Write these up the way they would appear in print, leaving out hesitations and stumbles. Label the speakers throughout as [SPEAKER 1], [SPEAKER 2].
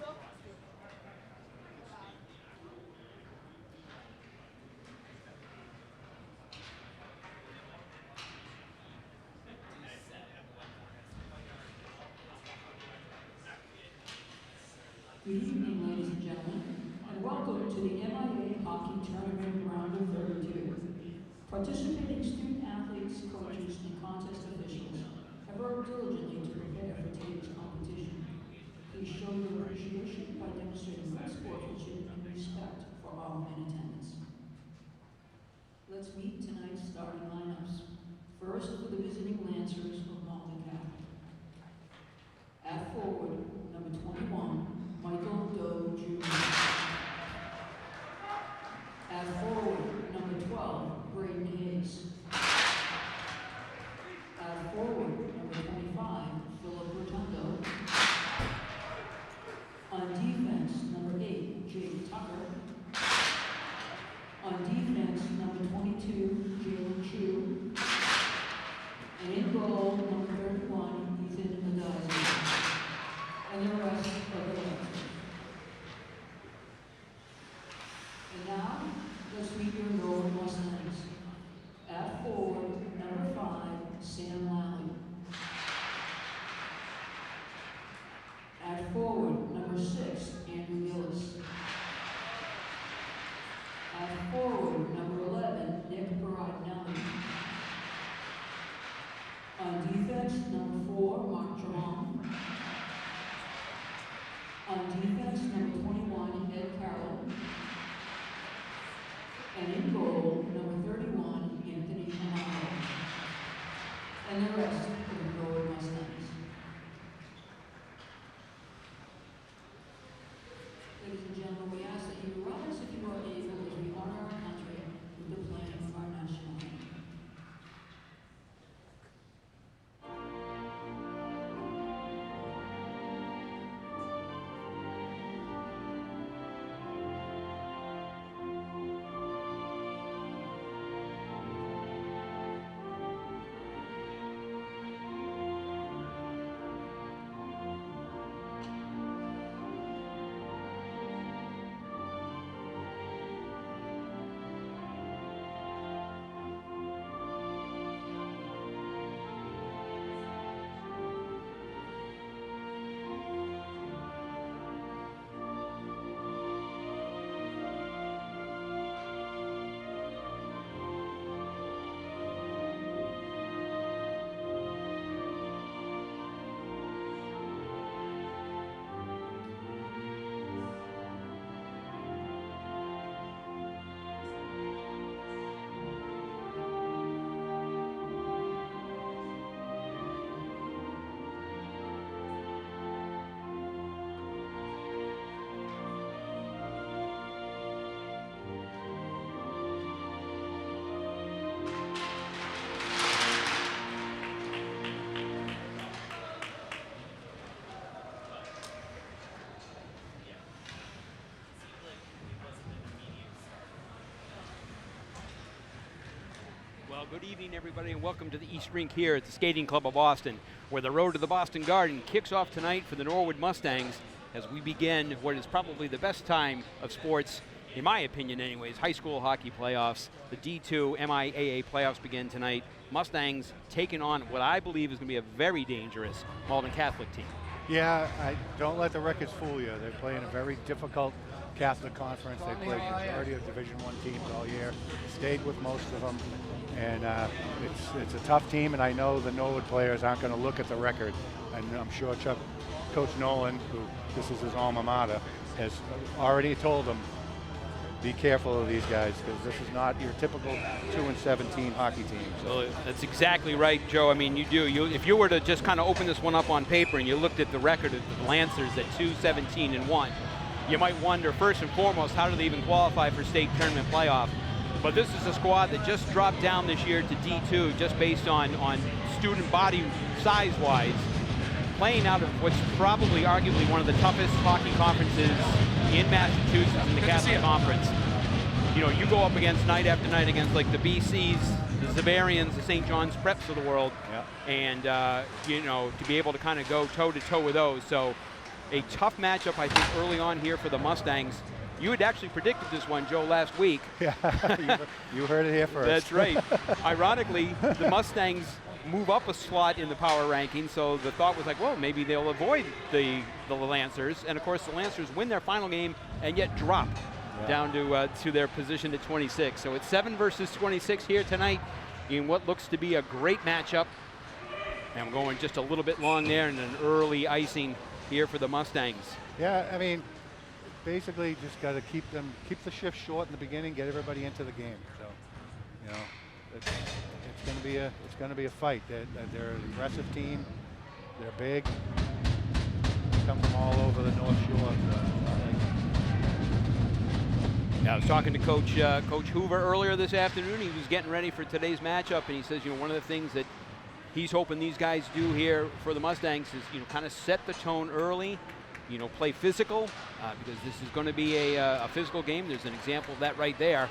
[SPEAKER 1] Good evening, ladies and gentlemen, and welcome to the MIA Hockey Tournament Round of 32. Participating student athletes, coaches, and contest officials have worked diligently to prepare for today's competition. Please show your appreciation by demonstrating good sportsmanship and respect for all in attendance. Let's meet tonight's starting lineups. First, for the visiting Lancers of Malden Catholic. At forward, number 21, Michael Doe Jr. At forward, number 12, Braden Hayes. At forward, number 25, Philip Rotundo. On defense, number 8, Jake Tucker. On defense, number 22, Jalen Chu. And in goal, number 31, Ethan Adazi. And the rest of the Lancers. And now, let's meet your Norwood Mustangs. At forward, number 5, Sam Lally. At forward, number 6, Andrew Gillis. At forward, number 11, Nick Baratnelli. On defense, number 4, Mark Jerome. On defense, number 21, Ed Carroll. And in goal, number 31, Anthony Amato. And the rest of the Norwood Mustangs. Ladies and gentlemen, we ask that you rise if you are able as we honor our country with the playing of our national anthem.
[SPEAKER 2] Well, good evening, everybody, and welcome to the East Rink here at the Skating Club of Boston, where the road to the Boston Garden kicks off tonight for the Norwood Mustangs as we begin what is probably the best time of sports, in my opinion anyways, high school hockey playoffs. The D2 MIAA playoffs begin tonight. Mustangs taking on what I believe is going to be a very dangerous Malden Catholic team.
[SPEAKER 3] Yeah, don't let the records fool you. They're playing a very difficult Catholic conference. They played majority of Division I teams all year, stayed with most of them. And it's a tough team, and I know the Norwood players aren't going to look at the record. And I'm sure Coach Nolan, who this is his alma mater, has already told them, be careful of these guys, because this is not your typical 2-17 hockey team. So.
[SPEAKER 2] Well, that's exactly right, Joe. I mean, if you were to just kind of open this one up on paper and you looked at the record of the Lancers at 2-17-1, you might wonder, first and foremost, how do they even qualify for state tournament playoff? But this is a squad that just dropped down this year to D2 just based on student body size-wise, playing out of what's probably arguably one of the toughest hockey conferences in Massachusetts in the Catholic Conference. You know, you go up against night after night against like the BCs, the Zavarians, the St. John's Preps of the world, and you know, to be able to kind of go toe-to-toe with those. So a tough matchup, I think, early on here for the Mustangs. You had actually predicted this one, Joe, last week.
[SPEAKER 3] Yeah, you heard it here first.
[SPEAKER 2] That's right. Ironically, the Mustangs move up a slot in the power ranking, so the thought was like, well, maybe they'll avoid the Lancers. And of course, the Lancers win their final game and yet drop down to their position at 26. So it's 7 versus 26 here tonight in what looks to be a great matchup. And we're going just a little bit long there and an early icing here for the Mustangs.
[SPEAKER 3] Yeah, I mean, basically just got to keep the shift short in the beginning, get everybody into the game. So, you know, it's going to be a fight. They're an aggressive team. They're big. They come from all over the North Shore.
[SPEAKER 2] I was talking to Coach Hoover earlier this afternoon. He was getting ready for today's matchup, and he says, you know, one of the things that he's hoping these guys do here for the Mustangs is, you know, kind of set the tone early, you know, play physical, because this is going to be a physical game. There's an example of that right there.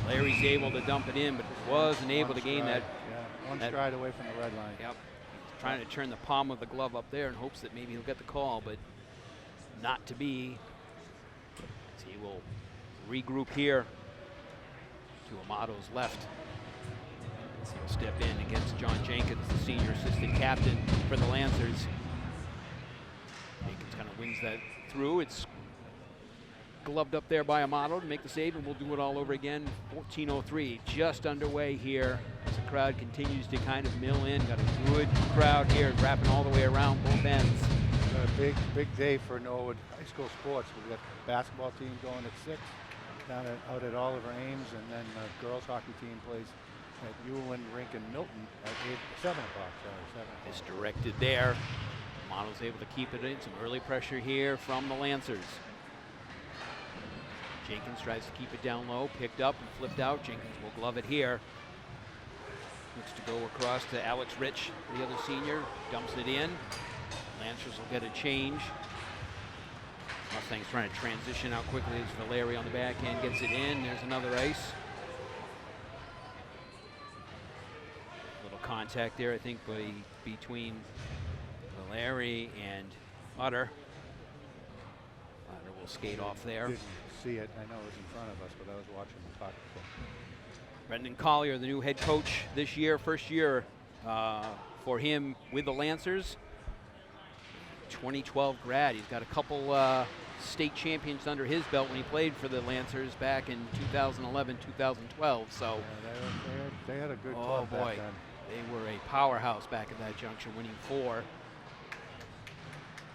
[SPEAKER 2] Larry's able to dump it in, but wasn't able to gain that.
[SPEAKER 3] Yeah, one stride away from the red line.
[SPEAKER 2] Yep. He's trying to turn the palm of the glove up there in hopes that maybe he'll get the call, but not to be. So he will regroup here to Amato's left. So he'll step in against John Jenkins, the senior assistant captain for the Lancers. Jenkins kind of wings that through. It's gloved up there by Amato to make the save, and we'll do it all over again. 14:03 just underway here as the crowd continues to kind of mill in. Got a good crowd here, wrapping all the way around both ends.
[SPEAKER 3] Got a big day for Norwood High School sports. We've got the basketball team going at 6 out at Oliver Ames, and then the girls hockey team plays at Ewell Rink in Milton at 7 o'clock.
[SPEAKER 2] It's directed there. Amato's able to keep it in. Some early pressure here from the Lancers. Jenkins tries to keep it down low, picked up and flipped out. Jenkins will glove it here. Looks to go across to Alex Rich, the other senior, dumps it in. Lancers will get a change. Mustangs trying to transition out quickly as Valeri on the backhand gets it in. There's another ice. Little contact there, I think, between Valeri and Utter. Utter will skate off there.
[SPEAKER 3] Didn't see it. I know it was in front of us, but I was watching the puck.
[SPEAKER 2] Brendan Collier, the new head coach this year, first year for him with the Lancers. 2012 grad. He's got a couple state champions under his belt when he played for the Lancers back in 2011, 2012. So
[SPEAKER 3] they had a good club back then.
[SPEAKER 2] They were a powerhouse back at that juncture, winning 4.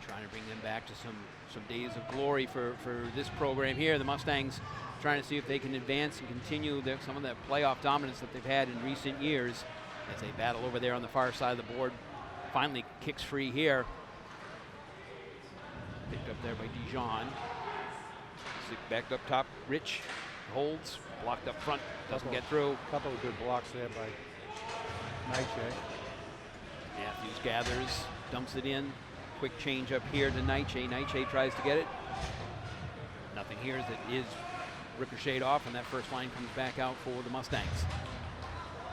[SPEAKER 2] Trying to bring them back to some days of glory for this program here. The Mustangs trying to see if they can advance and continue some of that playoff dominance that they've had in recent years as they battle over there on the far side of the board. Finally kicks free here. Picked up there by Dijon. Back up top, Rich holds, blocked up front, doesn't get through.
[SPEAKER 3] A couple of good blocks there by Nightshade.
[SPEAKER 2] Matthews gathers, dumps it in. Quick change up here to Nightshade. Nightshade tries to get it. Nothing here as it is ricocheted off, and that first line comes back out for the Mustangs.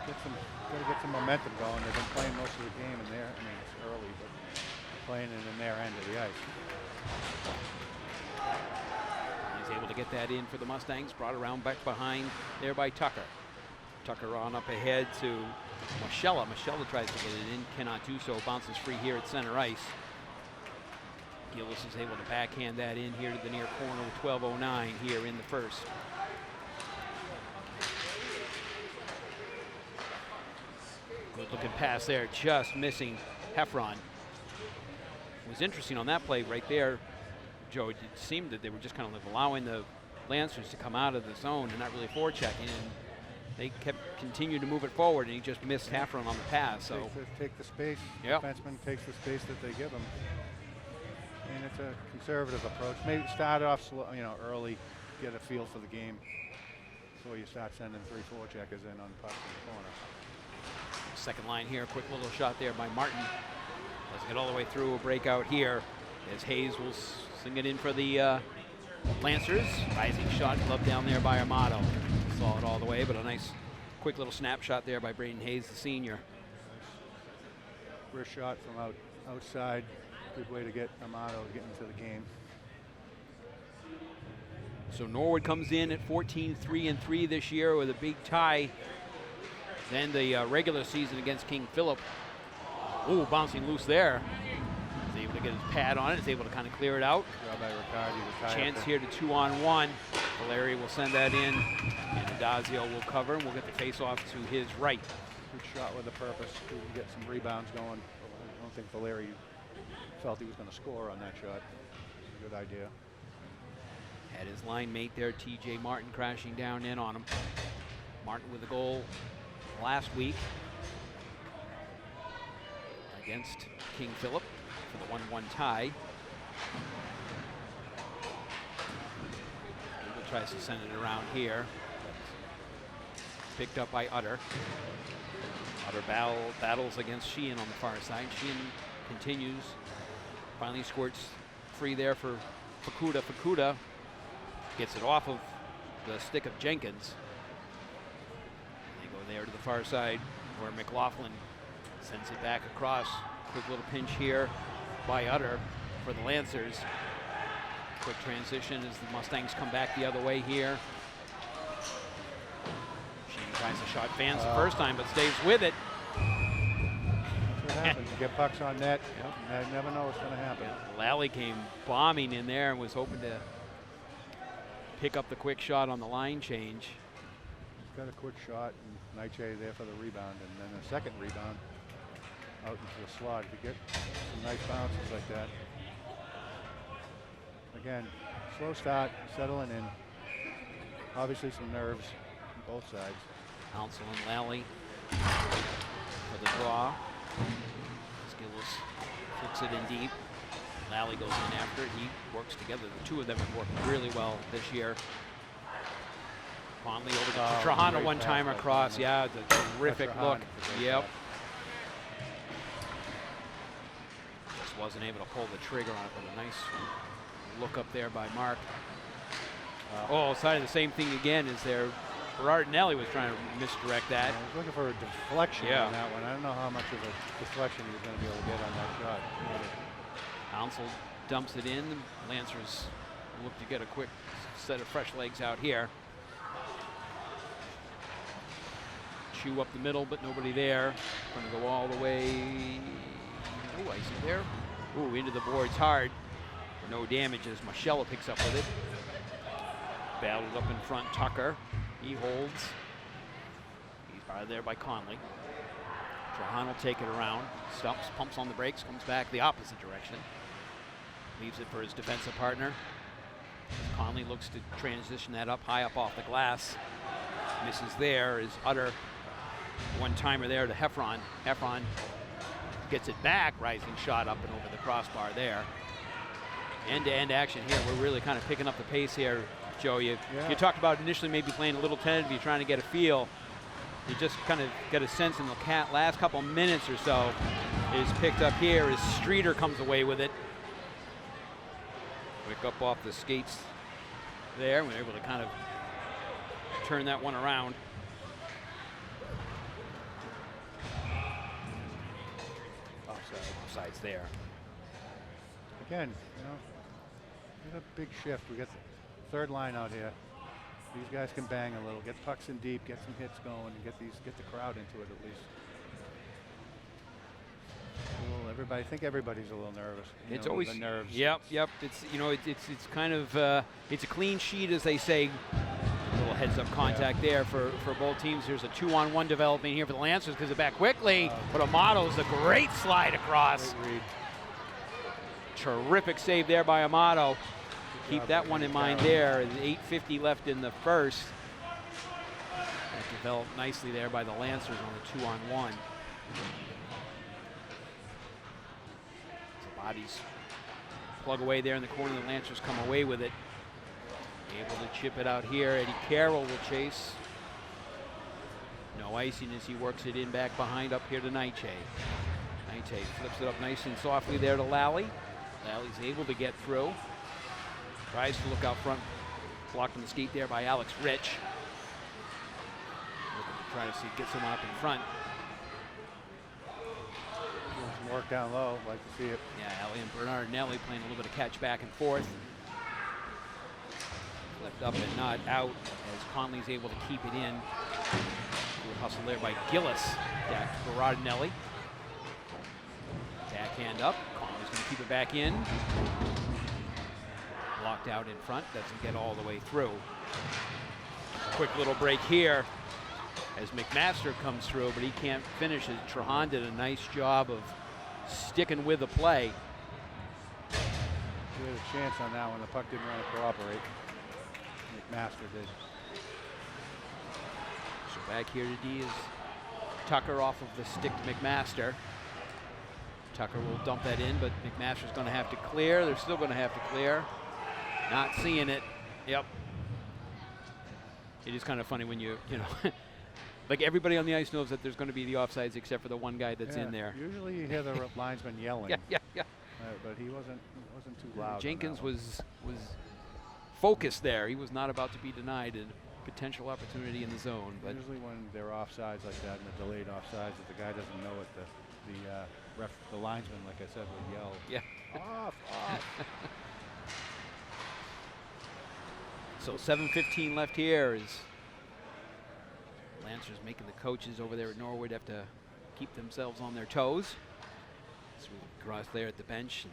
[SPEAKER 3] Got to get some momentum going. They've been playing most of the game in there. I mean, it's early, but playing it in their end of the ice.
[SPEAKER 2] He's able to get that in for the Mustangs. Brought around back behind there by Tucker. Tucker on up ahead to Michella. Michella tries to get it in, cannot do so. Bounces free here at center ice. Gillis is able to backhand that in here to the near corner with 12:09 here in the first. Good looking pass there, just missing Heffron. It was interesting on that play right there, Joe. It seemed that they were just kind of allowing the Lancers to come out of the zone and not really forechecking, and they continued to move it forward, and he just missed Heffron on the pass. So
[SPEAKER 3] take the space.
[SPEAKER 2] Yep.
[SPEAKER 3] Defenseman takes the space that they give him. And it's a conservative approach. Maybe start off slow, early, get a feel for the game before you start sending 3-4 checkers in on pucks in the corner.
[SPEAKER 2] Second line here, quick little shot there by Martin. Doesn't get all the way through. A breakout here as Hayes will sing it in for the Lancers. Rising shot, glove down there by Amato. Saw it all the way, but a nice quick little snapshot there by Braden Hayes, the senior.
[SPEAKER 3] Wrist shot from outside. Good way to get Amato getting into the game.
[SPEAKER 2] So Norwood comes in at 14-3-3 this year with a big tie. Then the regular season against King Philip. Ooh, bouncing loose there. He's able to get his pad on it. He's able to kind of clear it out.
[SPEAKER 3] Job by Riccardi to tie
[SPEAKER 2] Chance
[SPEAKER 3] up
[SPEAKER 2] here to 2-on-1. Valeri will send that in, and Adazio will cover, and we'll get the face-off to his right.
[SPEAKER 3] Good shot with a purpose to get some rebounds going. I don't think Valeri felt he was going to score on that shot. It's a good idea.
[SPEAKER 2] Had his line mate there, TJ Martin, crashing down in on him. Martin with a goal last week against King Philip for the 1-1 tie. Eagle tries to send it around here. Picked up by Utter. Utter battles against Sheehan on the far side. Sheehan continues. Finally squirts free there for Fukuda. Fukuda gets it off of the stick of Jenkins. They go there to the far side where McLaughlin sends it back across. Quick little pinch here by Utter for the Lancers. Quick transition as the Mustangs come back the other way here. Sheehan tries a shot, fans the first time, but stays with it.
[SPEAKER 3] That's what happens. You get pucks on net. Yep. You never know what's going to happen.
[SPEAKER 2] Yeah, Lally came bombing in there and was hoping to pick up the quick shot on the line change.
[SPEAKER 3] He's got a quick shot, and Naiche there for the rebound, and then a second rebound out into the slot. If you get some nice bounces like that. Again, slow start, settling in. Obviously some nerves on both sides.
[SPEAKER 2] Council and Lally for the draw. Skills flicks it in deep. Lally goes in after it. He works together. The two of them have worked really well this year. Conley over to Trajano one time across. Yeah, the terrific look. Yep. Just wasn't able to pull the trigger on it, but a nice look up there by Mark. Side of the same thing again is there. Berardinelli was trying to misdirect that.
[SPEAKER 3] I was looking for a deflection on that one. I don't know how much of a deflection he was going to be able to get on that shot.
[SPEAKER 2] Council dumps it in. The Lancers look to get a quick set of fresh legs out here. Chew up the middle, but nobody there. Going to go all the way. Oh, I see there. Ooh, into the boards hard. No damage as Marcella picks up with it. Battled up in front, Tucker. He holds. He's by there by Conley. Trahan will take it around. Stops, pumps on the brakes, comes back the opposite direction. Leaves it for his defensive partner. Conley looks to transition that up high up off the glass. Misses there is Utter. One-timer there to Heffron. Heffron gets it back. Rising shot up and over the crossbar there. End-to-end action here. We're really kind of picking up the pace here, Joe. You talked about initially maybe playing a little tentative. You're trying to get a feel. You just kind of get a sense in the last couple minutes or so is picked up here as Streeter comes away with it. Quick up off the skates there. We're able to kind of turn that one around. Offsides there.
[SPEAKER 3] Again, it's a big shift. We got the third line out here. These guys can bang a little, get pucks in deep, get some hits going, and get the crowd into it at least. I think everybody's a little nervous.
[SPEAKER 2] It's always
[SPEAKER 3] the nerves.
[SPEAKER 2] Yep. It's kind of it's a clean sheet, as they say. A little heads-up contact there for both teams. There's a 2-on-1 developing here for the Lancers because they're back quickly. But Amato's a great slide across.
[SPEAKER 3] Great read.
[SPEAKER 2] Terrific save there by Amato. Keep that one in mind there. 8:50 left in the first. That developed nicely there by the Lancers on the 2-on-1. So bodies plug away there in the corner. The Lancers come away with it. Able to chip it out here. Eddie Carroll will chase. No icing as he works it in back behind up here to Naiche. Naiche flips it up nice and softly there to Lally. Lally's able to get through. Tries to look out front. Blocked on the skate there by Alex Rich. Looking to try to get someone up in front.
[SPEAKER 3] some work down low. Like to see it.
[SPEAKER 2] Yeah, Ellie and Bernardinelli playing a little bit of catch back and forth. Flipped up and not out as Conley's able to keep it in. Good hustle there by Gillis. Back to Bernardinelli. Backhand up. Conley's going to keep it back in. Blocked out in front. Doesn't get all the way through. Quick little break here as McMaster comes through, but he can't finish it. Trahan did a nice job of sticking with the play.
[SPEAKER 3] He had a chance on that one. The puck didn't want to cooperate. McMaster did.
[SPEAKER 2] So back here to D is Tucker off of the stick to McMaster. Tucker will dump that in, but McMaster's going to have to clear. They're still going to have to clear. Not seeing it. Yep. It is kind of funny when you know, like everybody on the ice knows that there's going to be the offsides except for the one guy that's in there.
[SPEAKER 3] Usually you hear the linesman yelling.
[SPEAKER 2] Yeah.
[SPEAKER 3] But he wasn't too loud.
[SPEAKER 2] Jenkins was focused there. He was not about to be denied a potential opportunity in the zone. But
[SPEAKER 3] usually when they're offsides like that and the delayed offsides, if the guy doesn't know it, the linesman, like I said, will yell.
[SPEAKER 2] Yeah.
[SPEAKER 3] Off.
[SPEAKER 2] So 7:15 left here as Lancers making the coaches over there at Norwood have to keep themselves on their toes. So Gross there at the bench.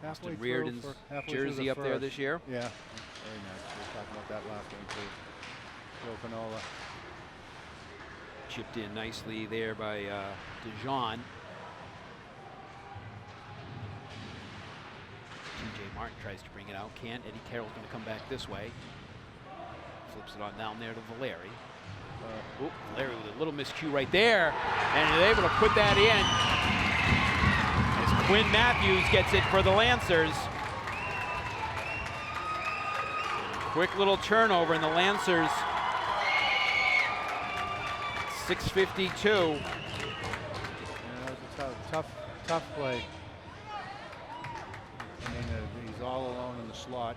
[SPEAKER 2] Austin Reardon's jersey up there this year.
[SPEAKER 3] Yeah, very nice. We were talking about that last game too. Joe Panola.
[SPEAKER 2] Chipped in nicely there by DeJean. TJ Martin tries to bring it out. Can't. Eddie Carroll's going to come back this way. Flips it on down there to Valeri. Valeri with a little miscue right there. And is able to put that in. As Quinn Matthews gets it for the Lancers. Quick little turnover in the Lancers. 6:52.
[SPEAKER 3] Yeah, it was a tough play. I mean, he's all alone in the slot.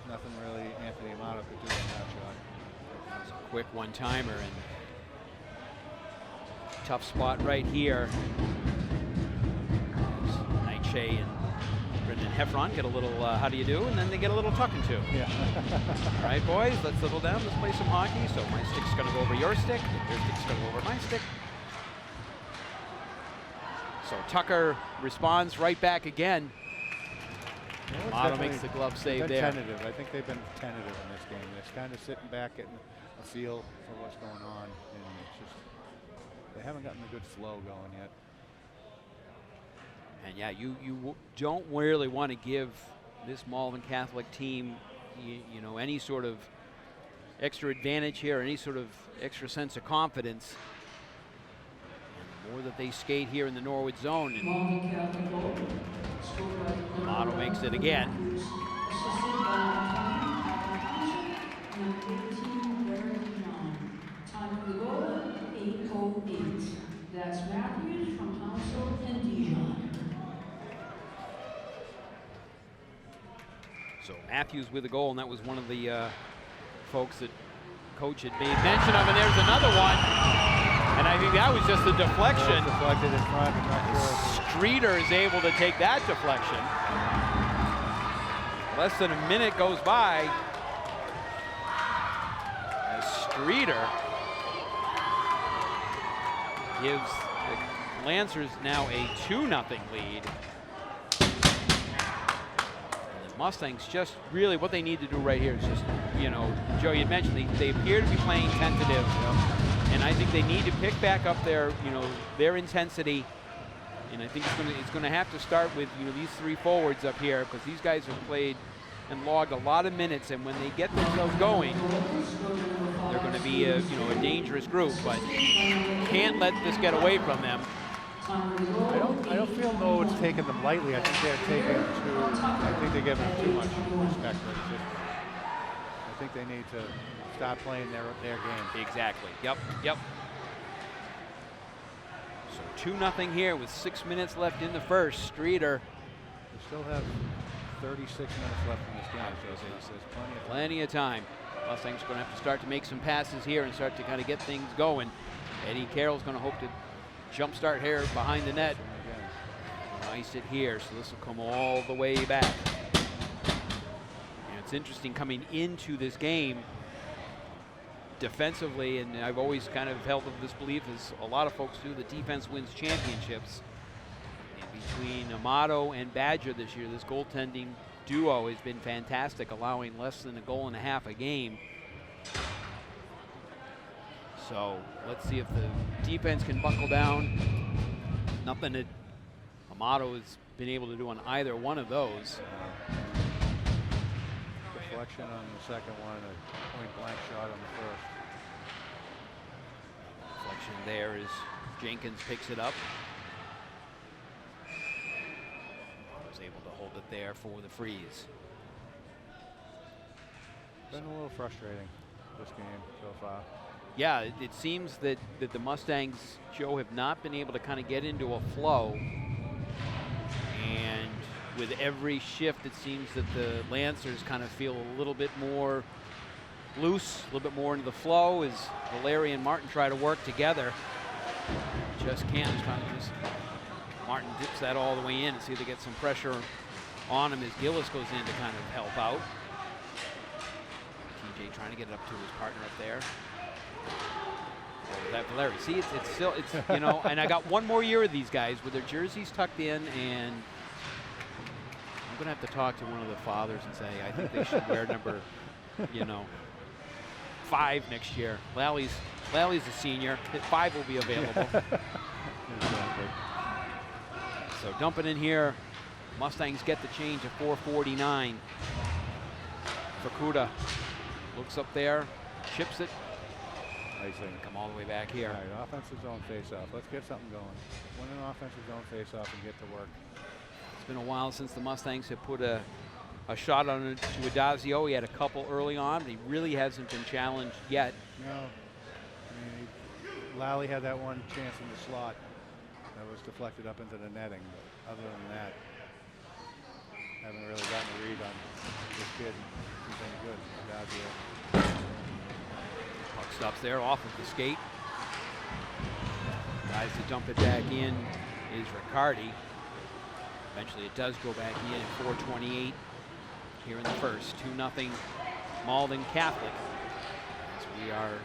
[SPEAKER 3] Nothing really Anthony Amato could do in that shot.
[SPEAKER 2] That was a quick one-timer and tough spot right here. Nightshade and Brendan Heffron get a little how do you do, and then they get a little tucking to.
[SPEAKER 3] Yeah.
[SPEAKER 2] All right, boys, let's settle down. Let's play some hockey. So my stick's going to go over your stick. Your stick's going to go over my stick. So Tucker responds right back again. Amato makes the glove save there.
[SPEAKER 3] Tentative. I think they've been tentative in this game. They're kind of sitting back, getting a feel for what's going on, and it's just they haven't gotten a good flow going yet.
[SPEAKER 2] And yeah, you don't really want to give this Malden Catholic team, you know, any sort of extra advantage here, any sort of extra sense of confidence. And the more that they skate here in the Norwood zone, and Amato makes it again.
[SPEAKER 1] Time of the goal, 8:08. That's Matthews from Hounslow and Dijon.
[SPEAKER 2] So Matthews with a goal, and that was one of the folks that coach had made mention of, and there's another one. And I think that was just a deflection.
[SPEAKER 3] Deflected in front.
[SPEAKER 2] Streeter is able to take that deflection. Less than a minute goes by. As Streeter gives the Lancers now a 2-0 lead. And the Mustangs just really, what they need to do right here is just, you know, Joe, you mentioned they appear to be playing tentative. And I think they need to pick back up their, you know, their intensity. And I think it's going to have to start with, you know, these three forwards up here, because these guys have played and logged a lot of minutes, and when they get themselves going, they're going to be a, you know, a dangerous group. But can't let this get away from them.
[SPEAKER 3] I don't feel Norwood's taking them lightly. I think they're giving them too much respect. I think they need to stop playing their game.
[SPEAKER 2] Exactly. Yep. So 2-0 here with 6 minutes left in the first. Streeter.
[SPEAKER 3] We still have 36 minutes left in this game, so there's
[SPEAKER 2] plenty of time. Mustangs are going to have to start to make some passes here and start to kind of get things going. Eddie Carroll's going to hope to jump start here behind the net. Nice it here, so this will come all the way back. And it's interesting coming into this game defensively, and I've always kind of held of this belief, as a lot of folks do, the defense wins championships. And between Amato and Badger this year, this goaltending duo has been fantastic, allowing less than a goal and a half a game. So let's see if the defense can buckle down. Nothing that Amato has been able to do on either one of those.
[SPEAKER 3] Deflection on the second one, a point blank shot on the first.
[SPEAKER 2] Deflection there as Jenkins picks it up. Was able to hold it there for the freeze.
[SPEAKER 3] Been a little frustrating this game so far.
[SPEAKER 2] Yeah, it seems that the Mustangs, Joe, have not been able to kind of get into a flow. And with every shift, it seems that the Lancers kind of feel a little bit more loose, a little bit more into the flow as Valeri and Martin try to work together. Just can't. Martin dips that all the way in and see if they get some pressure on him as Gillis goes in to kind of help out. TJ trying to get it up to his partner up there. Oh, that Valeri. See, it's still, you know, and I got one more year of these guys with their jerseys tucked in, and I'm going to have to talk to one of the fathers and say, I think they should wear number, you know, 5 next year. Lally's a senior. 5 will be available.
[SPEAKER 3] Exactly.
[SPEAKER 2] So dump it in here. Mustangs get the change at 4:49. Fukuda looks up there, chips it. Come all the way back here.
[SPEAKER 3] All right, offensive zone face-off. Let's get something going. Win an offensive zone face-off and get to work.
[SPEAKER 2] It's been a while since the Mustangs have put a shot on it to Adazio. He had a couple early on, but he really hasn't been challenged yet.
[SPEAKER 3] No. I mean, Lally had that one chance in the slot that was deflected up into the netting. But other than that, haven't really gotten a read on this kid. He's been good. Adazio.
[SPEAKER 2] Puck stops there off of the skate. Tries to dump it back in is Riccardi. Eventually it does go back in at 4:28 here in the first. 2-0 Malden Catholic as we are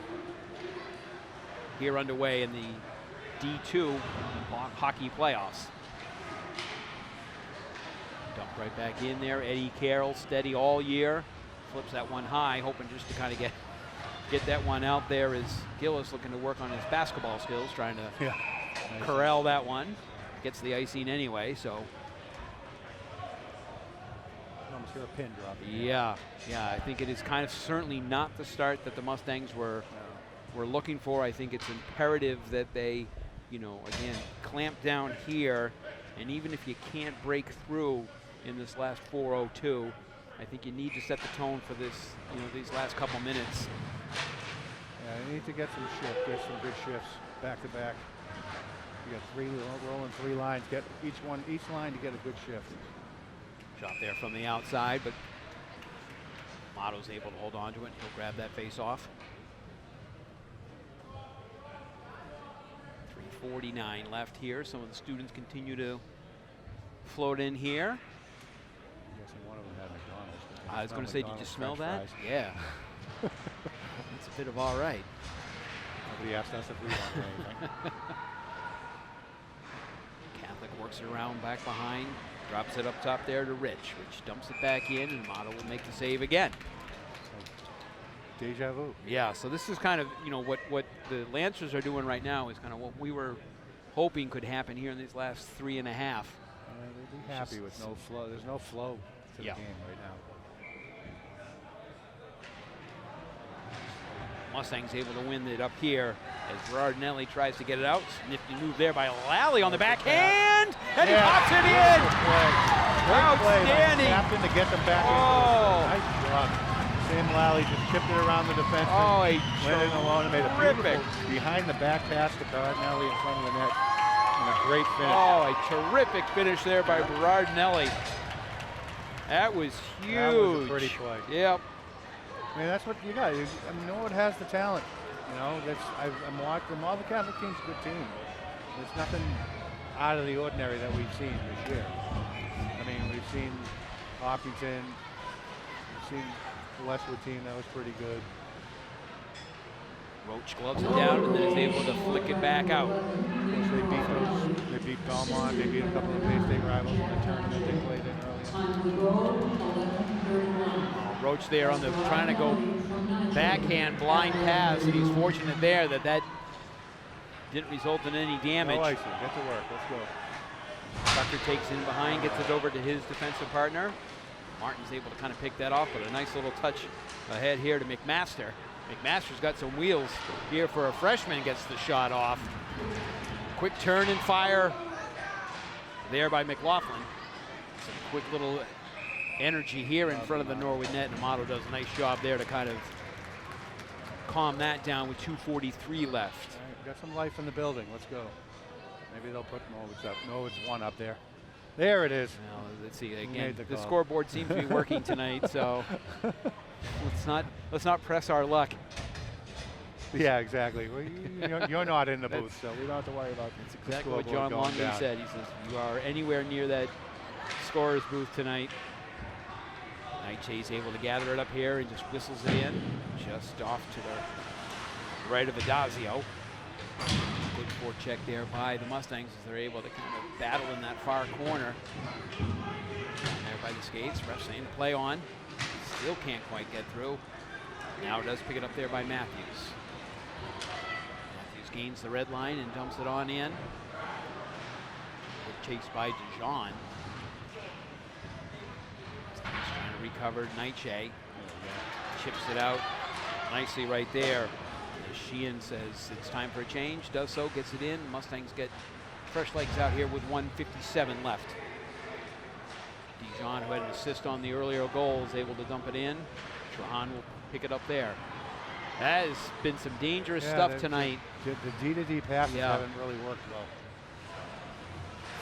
[SPEAKER 2] here underway in the D2 hockey playoffs. Dump right back in there. Eddie Carroll steady all year. Flips that one high, hoping just to kind of get that one out there as Gillis looking to work on his basketball skills, trying to corral that one. Gets the icing anyway, so.
[SPEAKER 3] Almost hear a pin drop.
[SPEAKER 2] Yeah, I think it is kind of certainly not the start that the Mustangs were looking for. I think it's imperative that they, you know, again, clamp down here, and even if you can't break through in this last 4:02, I think you need to set the tone for this, you know, these last couple minutes.
[SPEAKER 3] Yeah, you need to get some shifts, get some good shifts back to back. You got 3 rolling 3 lines. Get each line to get a good shift.
[SPEAKER 2] Shot there from the outside, but Motto's able to hold on to it. He'll grab that face off. 3:49 left here. Some of the students continue to float in here.
[SPEAKER 3] I'm guessing one of them had McDonald's.
[SPEAKER 2] I was going to say, did you smell that?
[SPEAKER 3] Fries.
[SPEAKER 2] Yeah. It's a bit of all right.
[SPEAKER 3] Nobody asked us if we wanted anything.
[SPEAKER 2] Catholic works it around back behind, drops it up top there to Rich. Rich dumps it back in, and Motto will make the save again.
[SPEAKER 3] Deja vu.
[SPEAKER 2] Yeah, so this is kind of, you know, what the Lancers are doing right now is kind of what we were hoping could happen here in these last 3.5.
[SPEAKER 3] They'd be happy with no flow. There's no flow to the game right now.
[SPEAKER 2] Mustangs able to win it up here as Berardinelli tries to get it out. Nifty move there by Lally on the backhand, and he pops it in. Outstanding.
[SPEAKER 3] Captain to get them back in. Nice job. Sam Lally just chipped it around the defense.
[SPEAKER 2] Oh,
[SPEAKER 3] went in alone and made a beautiful behind the back pass to Berardinelli in front of the net. And a great finish.
[SPEAKER 2] Oh, a terrific finish there by Berardinelli. That was huge.
[SPEAKER 3] That was a pretty play.
[SPEAKER 2] Yep.
[SPEAKER 3] I mean, that's what you got. I mean, no one has the talent. You know, that's I'm watching. The Malden Catholic team's a good team. there's nothing out of the ordinary that we've seen this year. I mean, we've seen Hopkinton, we've seen the Westwood team that was pretty good.
[SPEAKER 2] Roach gloves it down and then is able to flick it back out.
[SPEAKER 3] Of course, they beat Belmont, they beat a couple of Bay State rivals in the tournament they played in earlier.
[SPEAKER 2] Roach there on the trying to go backhand blind pass, and he's fortunate there that that didn't result in any damage.
[SPEAKER 3] No icing, get to work, let's go.
[SPEAKER 2] Tucker takes in behind, gets it over to his defensive partner. Martin's able to kind of pick that off, but a nice little touch ahead here to McMaster. McMaster's got some wheels here for a freshman, gets the shot off. Quick turn and fire there by McLaughlin. Some quick little energy here in front of the Norwood net, and Amato does a nice job there to kind of calm that down with 2:43 left.
[SPEAKER 3] Right, got some life in the building, let's go. Maybe they'll put Norwood's up. Norwood's one up there. There it is.
[SPEAKER 2] Well, let's see again. The
[SPEAKER 3] call?
[SPEAKER 2] scoreboard seems to be working tonight, so let's not press our luck.
[SPEAKER 3] Yeah, exactly. Well, you're not in the booth, so we don't have to worry about
[SPEAKER 2] That's exactly what John Longley said. He says, you are anywhere near that scorer's booth tonight. Nightshay's able to gather it up here and just whistles it in. Just off to the right of Adazio. Good forecheck there by the Mustangs as they're able to kind of battle in that far corner. There by the skates, ref saying to play on. Still can't quite get through. Now does pick it up there by Matthews. Matthews gains the red line and dumps it on in. Good chase by Dijon. He's trying to recover Nightshay. Chips it out nicely right there. As Sheehan says it's time for a change, does so, gets it in. Mustangs get fresh legs out here with 1:57 left. Dijon, who had an assist on the earlier goal, is able to dump it in. Trahan will pick it up there. That has been some dangerous stuff tonight.
[SPEAKER 3] The D-to-D passes haven't really worked well.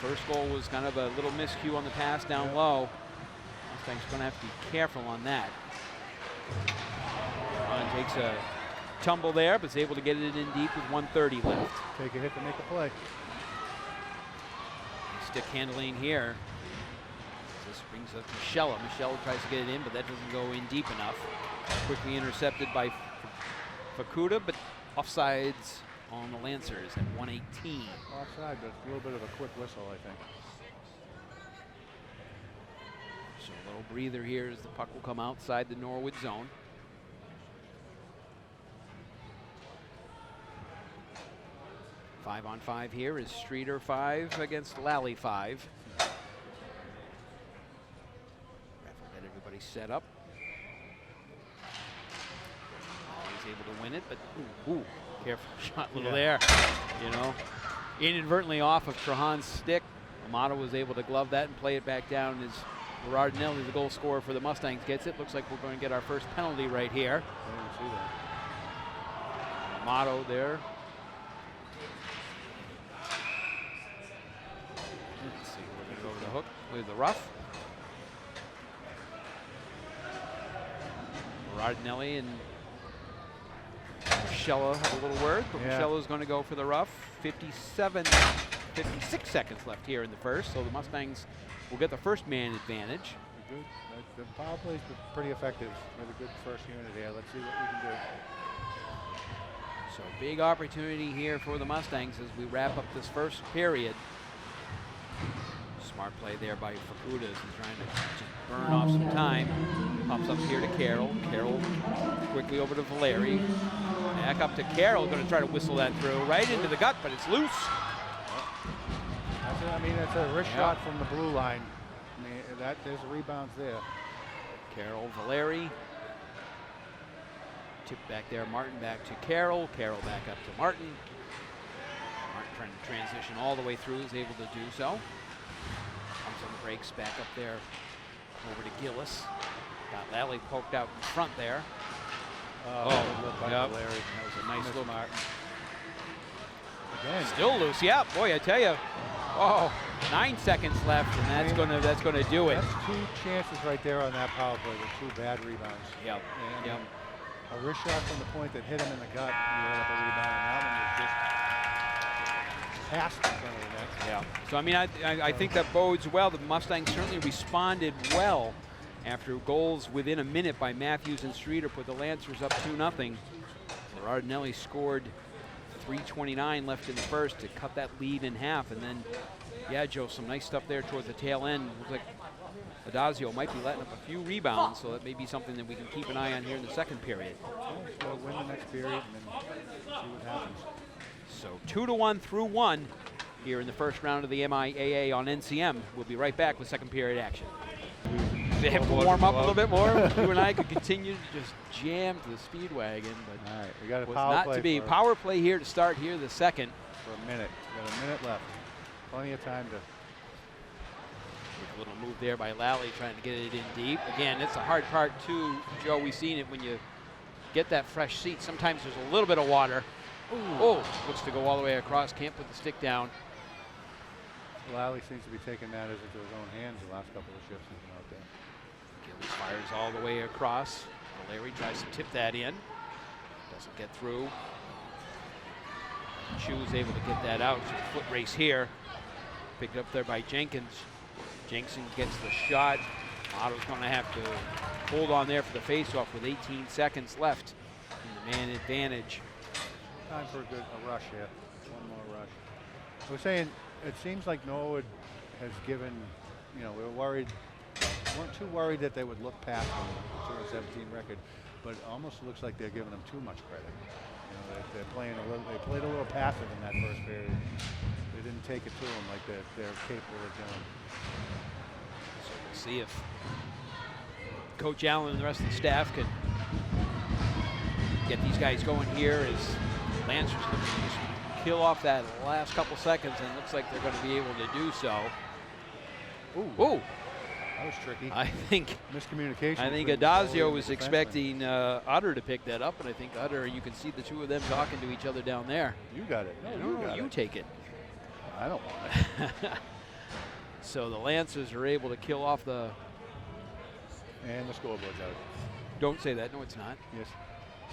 [SPEAKER 2] First goal was kind of a little miscue on the pass down low. Mustangs going to have to be careful on that. Trahan takes a tumble there, but is able to get it in deep with 1:30 left.
[SPEAKER 3] Take a hit to make a play.
[SPEAKER 2] Stick handling here. This brings up Michelle. Michelle tries to get it in, but that doesn't go in deep enough. Quickly intercepted by Fukuda, but offsides on the Lancers at 1:18.
[SPEAKER 3] Offside, but a little bit of a quick whistle, I think.
[SPEAKER 2] So a little breather here as the puck will come outside the Norwood zone. Five on five here is Streeter 5 against Lally 5. Ref will get everybody set up. He's able to win it, but ooh, careful shot little there. You know, inadvertently off of Trahan's stick. Amato was able to glove that and play it back down as Berardinelli, the goal scorer for the Mustangs, gets it. Looks like we're going to get our first penalty right here.
[SPEAKER 3] I didn't see that.
[SPEAKER 2] Amato there. Let's see, we're going to go over the hook with the rough. Berardinelli and Michella have a little word, but Michella's going to go for the rough. 56 seconds left here in the first, so the Mustangs will get the first man advantage.
[SPEAKER 3] Good. The power play's been pretty effective. With a good first unit here. Let's see what we can do.
[SPEAKER 2] So big opportunity here for the Mustangs as we wrap up this first period. Smart play there by Fukuda as he's trying to just burn off some time. Pops up here to Carroll. Carroll quickly over to Valeri. Back up to Carroll, going to try to whistle that through right into the gut, but it's loose.
[SPEAKER 3] I mean, it's a wrist shot from the blue line. I mean, there's rebounds there.
[SPEAKER 2] Carroll, Valeri. Tip back there, Martin back to Carroll. Carroll back up to Martin. Martin trying to transition all the way through, is able to do so. Comes on the breaks, back up there over to Gillis. Got Lally poked out in front there.
[SPEAKER 3] Yep.
[SPEAKER 2] That was a nice look.
[SPEAKER 3] Martin. Again.
[SPEAKER 2] Still loose, yeah. Boy, I tell you. Oh, 9 seconds left, and that's gonna do it.
[SPEAKER 3] That's 2 chances right there on that power play with 2 bad rebounds.
[SPEAKER 2] Yep.
[SPEAKER 3] And
[SPEAKER 2] Yep.
[SPEAKER 3] a wrist shot from the point that hit him in the gut, and he ended up a rebound. And that one was just past in front of the net.
[SPEAKER 2] Yeah. So, I mean, I think that bodes well. The Mustangs certainly responded well after goals within a minute by Matthews and Streeter put the Lancers up 2-0. Berardinelli scored 3:29 left in the first to cut that lead in half. And then, yeah, Joe, some nice stuff there towards the tail end. Looks like Adazio might be letting up a few rebounds, so that may be something that we can keep an eye on here in the second period.
[SPEAKER 3] So win the next period and then see what happens.
[SPEAKER 2] So 2-1 through 1 here in the first round of the MIAA on NCM. We'll be right back with second period action. They have to warm up a little bit more. You and I could continue to just jam to the speed wagon, but
[SPEAKER 3] all right, we got a
[SPEAKER 2] was
[SPEAKER 3] power
[SPEAKER 2] not
[SPEAKER 3] play
[SPEAKER 2] to be.
[SPEAKER 3] for
[SPEAKER 2] Power play here to start here the second.
[SPEAKER 3] a minute. We got a minute left. Plenty of time to.
[SPEAKER 2] A little move there by Lally trying to get it in deep. Again, it's a hard part too, Joe. We've seen it when you get that fresh seat. Sometimes there's a little bit of water. Ooh. Oh, looks to go all the way across. Can't put the stick down.
[SPEAKER 3] Lally seems to be taking matters into his own hands the last couple of shifts he's been out there.
[SPEAKER 2] Gillis fires all the way across. Larry tries to tip that in. Doesn't get through. Chu is able to get that out. So foot race here. Picked up there by Jenkins. Jensen gets the shot. Otto's going to have to hold on there for the faceoff with 18 seconds left in the man advantage.
[SPEAKER 3] Time for a rush here. One more rush. I was saying, it seems like Norwood has given, we weren't too worried that they would look past the 17 record, but it almost looks like they're giving them too much credit. They're playing a little. They played a little passive in that first period. They didn't take it to them like they're capable of doing.
[SPEAKER 2] So we'll see if Coach Allen and the rest of the staff can get these guys going here as Lancers looking to just kill off that last couple seconds, and it looks like they're going to be able to do so. Ooh.
[SPEAKER 3] That was tricky.
[SPEAKER 2] I think
[SPEAKER 3] miscommunication.
[SPEAKER 2] I think Adazio was expecting Utter to pick that up, and I think Utter, you can see the two of them talking to each other down there.
[SPEAKER 3] You got it.
[SPEAKER 2] No, you take it.
[SPEAKER 3] I don't want it.
[SPEAKER 2] So the Lancers are able to kill off the.
[SPEAKER 3] And the scoreboard's out.
[SPEAKER 2] Don't say that. No, it's not.
[SPEAKER 3] Yes.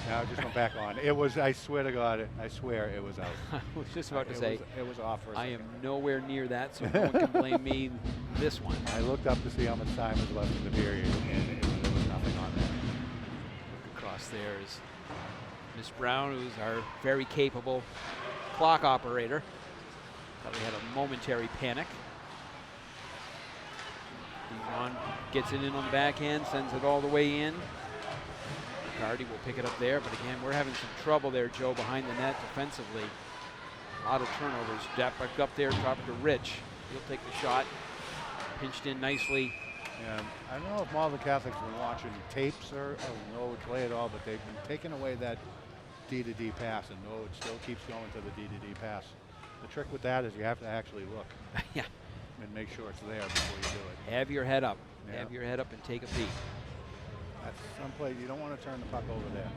[SPEAKER 3] Now it just went back on. It was. I swear to God. I swear it was out.
[SPEAKER 2] I was just about to say.
[SPEAKER 3] It was off for a second.
[SPEAKER 2] I am nowhere near that, so no one can blame me this one.
[SPEAKER 3] I looked up to see how much time was left in the period, and there was nothing on there.
[SPEAKER 2] Look across there is Miss Brown, who's our very capable clock operator. Probably had a momentary panic. Dijon gets it in on the backhand, sends it all the way in. Gardy will pick it up there, but again, we're having some trouble there, Joe, behind the net defensively. A lot of turnovers. Back up there, drop to Rich. He'll take the shot. Pinched in nicely.
[SPEAKER 3] Yeah, I don't know if Malden Catholic's been watching tapes or Norwood play at all, but they've been taking away that D-to-D pass, and Norwood still keeps going to the D-to-D pass. The trick with that is you have to actually look.
[SPEAKER 2] Yeah.
[SPEAKER 3] And make sure it's there before you do it.
[SPEAKER 2] Have your head up.
[SPEAKER 3] Yeah.
[SPEAKER 2] Have your head up and take a peek.
[SPEAKER 3] That's some play. You don't want to turn the puck over there.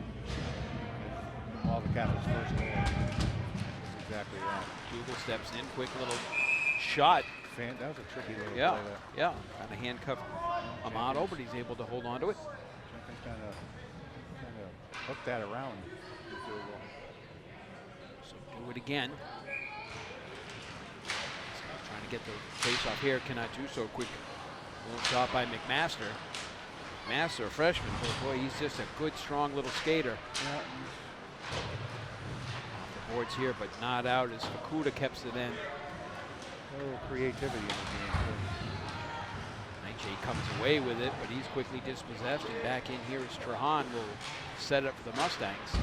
[SPEAKER 3] Malden Catholic's first goal. That's exactly right.
[SPEAKER 2] Dougal steps in, quick little shot.
[SPEAKER 3] That was a tricky little play
[SPEAKER 2] Yeah,
[SPEAKER 3] there.
[SPEAKER 2] yeah. Kind of handcuffed Amato, but he's able to hold on to it.
[SPEAKER 3] Jenkins kind of hooked that around.
[SPEAKER 2] So do it again. Trying to get the face off here, cannot do so. Quick little shot by McMaster. Master, a freshman, but boy, he's just a good, strong little skater.
[SPEAKER 3] Yeah.
[SPEAKER 2] Off the boards here, but not out as Fukuda keeps it in.
[SPEAKER 3] A little creativity in the game.
[SPEAKER 2] Nightshade comes away with it, but he's quickly dispossessed, and back in here is Trahan will set up for the Mustangs.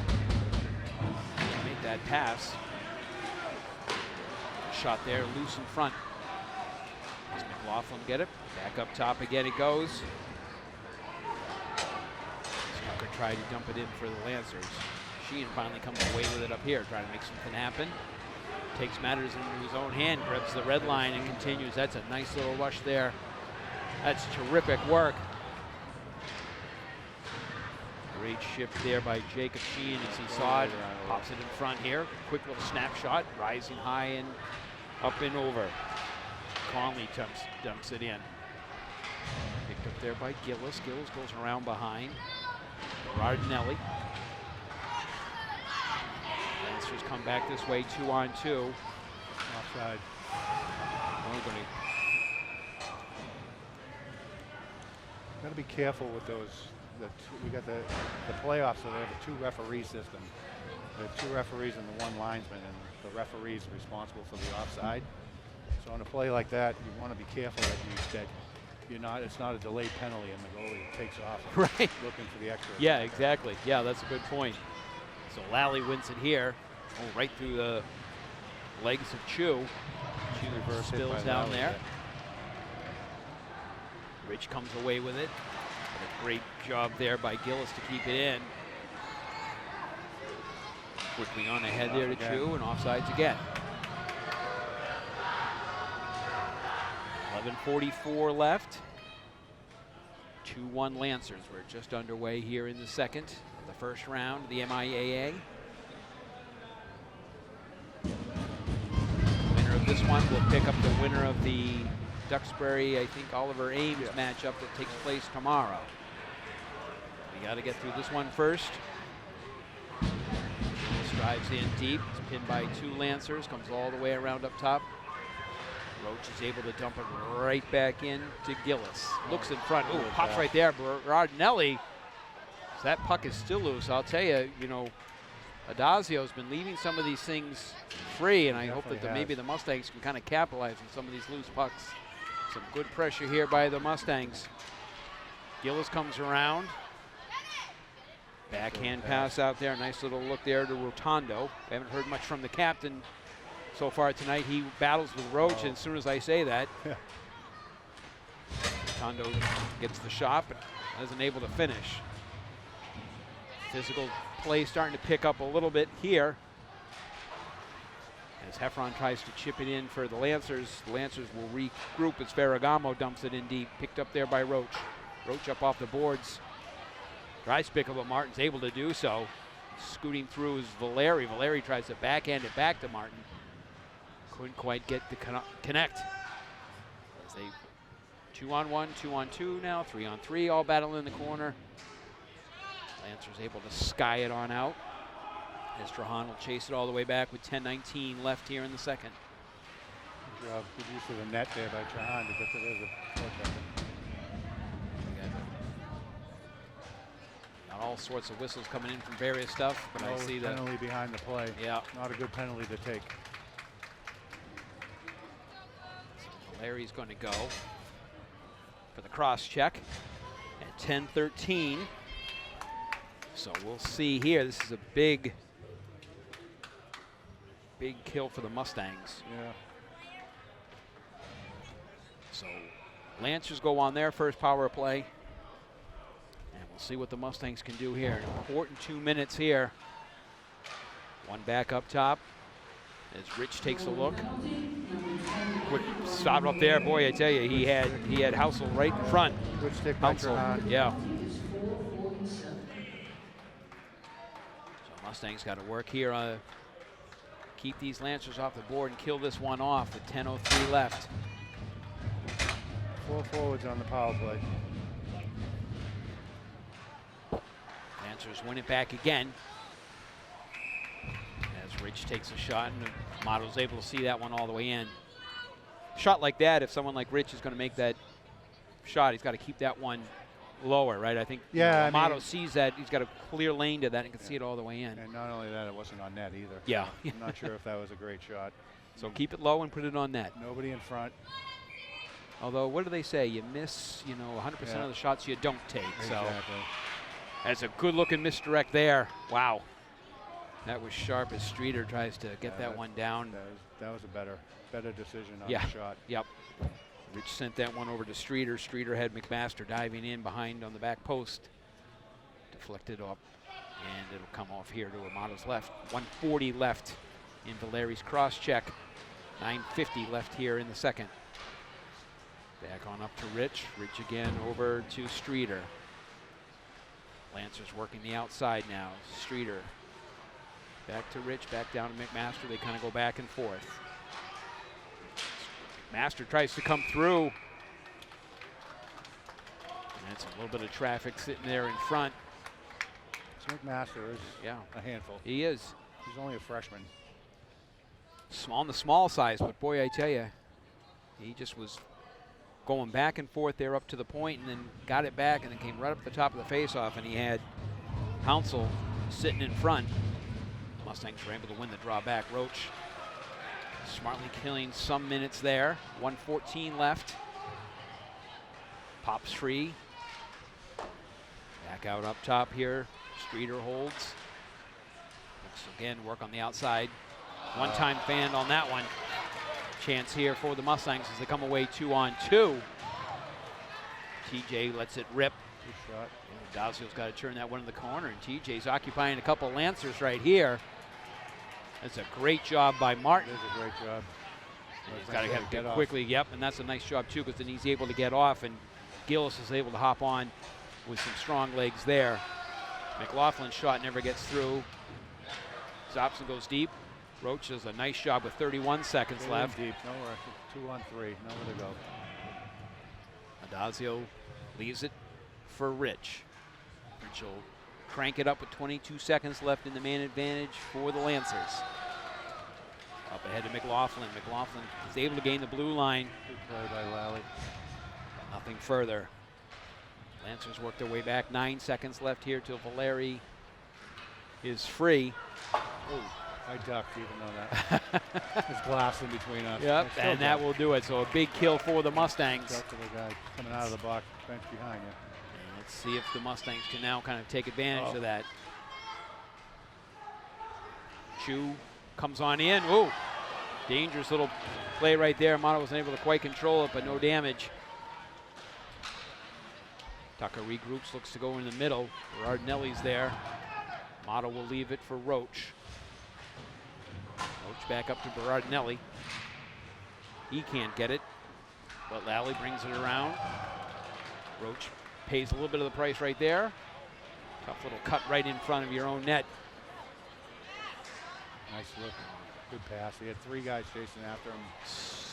[SPEAKER 2] Make that pass. Shot there, loose in front. Does McLaughlin get it? Back up top again it goes. Skunker tried to dump it in for the Lancers. Sheehan finally comes away with it up here, trying to make something happen. Takes matters into his own hand, grabs the red line and continues. That's a nice little rush there. That's terrific work. Great shift there by Jacob Sheehan as he saw it. Pops it in front here. Quick little snapshot, rising high and up and over. Conley dumps it in. Picked up there by Gillis. Gillis goes around behind. Berardinelli. Lancers come back this way, 2-on-2.
[SPEAKER 3] Offside.
[SPEAKER 2] Only gonna
[SPEAKER 3] Got to be careful with those. We got the playoffs, so they have a 2-referee system. There are 2 referees and the 1 linesman, and the referee is responsible for the offside. So on a play like that, you want to be careful that you're not. It's not a delayed penalty, and the goalie takes off.
[SPEAKER 2] right.
[SPEAKER 3] Looking for the extra.
[SPEAKER 2] Yeah, exactly. Yeah, that's a good point. So Lally wins it here. Oh, right through the legs of Chu. Chu
[SPEAKER 3] Reverse hit
[SPEAKER 2] spills
[SPEAKER 3] by
[SPEAKER 2] down
[SPEAKER 3] Lally,
[SPEAKER 2] there.
[SPEAKER 3] yeah.
[SPEAKER 2] Rich comes away with it. A great job there by Gillis to keep it in. Quickly on ahead there to Chu, and offsides again. 11:44 left. 2-1 Lancers. We're just underway here in the second of the first round of the MIAA. Winner of this one will pick up the winner of the Duxbury, I think, Oliver Ames matchup that takes place tomorrow. We got to get through this one first. Drives in deep. It's pinned by 2 Lancers. Comes all the way around up top. Roach is able to dump it right back in to Gillis. Looks in front. Ooh, pops right there. Rodinelli. That puck is still loose. I'll tell you, Adazio's been leaving some of these things free, and I hope that maybe the Mustangs can kind of capitalize on some of these loose pucks. Some good pressure here by the Mustangs. Gillis comes around. Backhand pass out there. Nice little look there to Rotondo. I haven't heard much from the captain so far tonight. He battles with Roach, and as soon as I say that, Rotondo gets the shot, but isn't able to finish. Physical play starting to pick up a little bit here. As Heffron tries to chip it in for the Lancers. The Lancers will regroup as Ferragamo dumps it in deep. Picked up there by Roach. Roach up off the boards. Tries to pick up, but Martin's able to do so. Scooting through is Valeri. Valeri tries to backhand it back to Martin. Couldn't quite get to connect. As they 2-on-1, 2-on-2 now, 3-on-3, all battling in the corner. Lancers able to sky it on out. As Trahan will chase it all the way back with 10:19 left here in the second.
[SPEAKER 3] Good job. Good use of the net there by Trahan to get to the forechecker.
[SPEAKER 2] Not all sorts of whistles coming in from various stuff, but I see that
[SPEAKER 3] penalty behind the play.
[SPEAKER 2] Yeah.
[SPEAKER 3] Not a good penalty to take.
[SPEAKER 2] So Valeri's going to go for the cross check at 10:13. So we'll see here. This is a big kill for the Mustangs.
[SPEAKER 3] Yeah.
[SPEAKER 2] So Lancers go on their first power play. And we'll see what the Mustangs can do here. An important 2 minutes here. One back up top as Rich takes a look. Quick stop up there. Boy, I tell you, he had Housel right in front.
[SPEAKER 3] Good stick by
[SPEAKER 2] Housel,
[SPEAKER 3] Trahan.
[SPEAKER 2] yeah. Mustangs got to work here. Keep these Lancers off the board and kill this one off with 10:03 left.
[SPEAKER 3] 4 forwards on the power play.
[SPEAKER 2] Lancers win it back again. As Rich takes a shot, and Motto's able to see that one all the way in. Shot like that, if someone like Rich is going to make that shot, he's got to keep that one lower, right? I think Motto sees that. He's got a clear lane to that and can see it all the way in.
[SPEAKER 3] And not only that, it wasn't on net either.
[SPEAKER 2] Yeah.
[SPEAKER 3] I'm not sure if that was a great shot.
[SPEAKER 2] So keep it low and put it on net.
[SPEAKER 3] Nobody in front.
[SPEAKER 2] Although, what do they say? You miss, 100% of the shots you don't take.
[SPEAKER 3] Exactly.
[SPEAKER 2] So that's a good-looking misdirect there. Wow. That was sharp as Streeter tries to get that one down.
[SPEAKER 3] That was a better decision on the shot.
[SPEAKER 2] Yep. Rich sent that one over to Streeter. Streeter had McMaster diving in behind on the back post. Deflected up, and it'll come off here to Amato's left. 1:40 left in Valeri's cross check. 9:50 left here in the second. Back on up to Rich. Rich again over to Streeter. Lancers working the outside now. Streeter back to Rich, back down to McMaster. They kind of go back and forth. Master tries to come through. And that's a little bit of traffic sitting there in front.
[SPEAKER 3] So McMaster is a handful.
[SPEAKER 2] He is.
[SPEAKER 3] He's only a freshman.
[SPEAKER 2] On the small size, but boy, I tell you, he just was going back and forth there up to the point and then got it back and then came right up the top of the face-off, and he had Pouncil sitting in front. Mustangs were able to win the draw back. Roach smartly killing some minutes there. 1:14 left. Pops free. Back out up top here. Streeter holds. Looks again, work on the outside. One-time fan on that one. Chance here for the Mustangs as they come away 2-on-2. TJ lets it rip.
[SPEAKER 3] Good shot.
[SPEAKER 2] Dazio's got to turn that one in the corner, and TJ's occupying a couple Lancers right here. That's a great job by Martin.
[SPEAKER 3] It is a great job.
[SPEAKER 2] And he's got to get quickly, yep, and that's a nice job too, because then he's able to get off, and Gillis is able to hop on with some strong legs there. McLaughlin's shot never gets through. Zopson goes deep. Roach does a nice job with 31 seconds left.
[SPEAKER 3] Deep, nowhere. 2-on-3, nowhere to go.
[SPEAKER 2] Adazio leaves it for Rich. Rich will crank it up with 22 seconds left in the man advantage for the Lancers. Up ahead to McLaughlin. McLaughlin is able to gain the blue line.
[SPEAKER 3] Good play by Lally.
[SPEAKER 2] Nothing further. Lancers work their way back. 9 seconds left here till Valeri is free.
[SPEAKER 3] Oh, I ducked even though that. There's glass in between us.
[SPEAKER 2] Yep, and that will do it. So a big kill for the Mustangs.
[SPEAKER 3] Duck to the guy coming out of the box, bench behind you.
[SPEAKER 2] And let's see if the Mustangs can now kind of take advantage of that. Chu comes on in. Ooh, dangerous little play right there. Amato wasn't able to quite control it, but no damage. Tucker regroups, looks to go in the middle. Berardinelli's there. Amato will leave it for Roach. Roach back up to Berardinelli. He can't get it, but Lally brings it around. Roach pays a little bit of the price right there. Tough little cut right in front of your own net.
[SPEAKER 3] Nice look. Good pass. He had 3 guys chasing after him.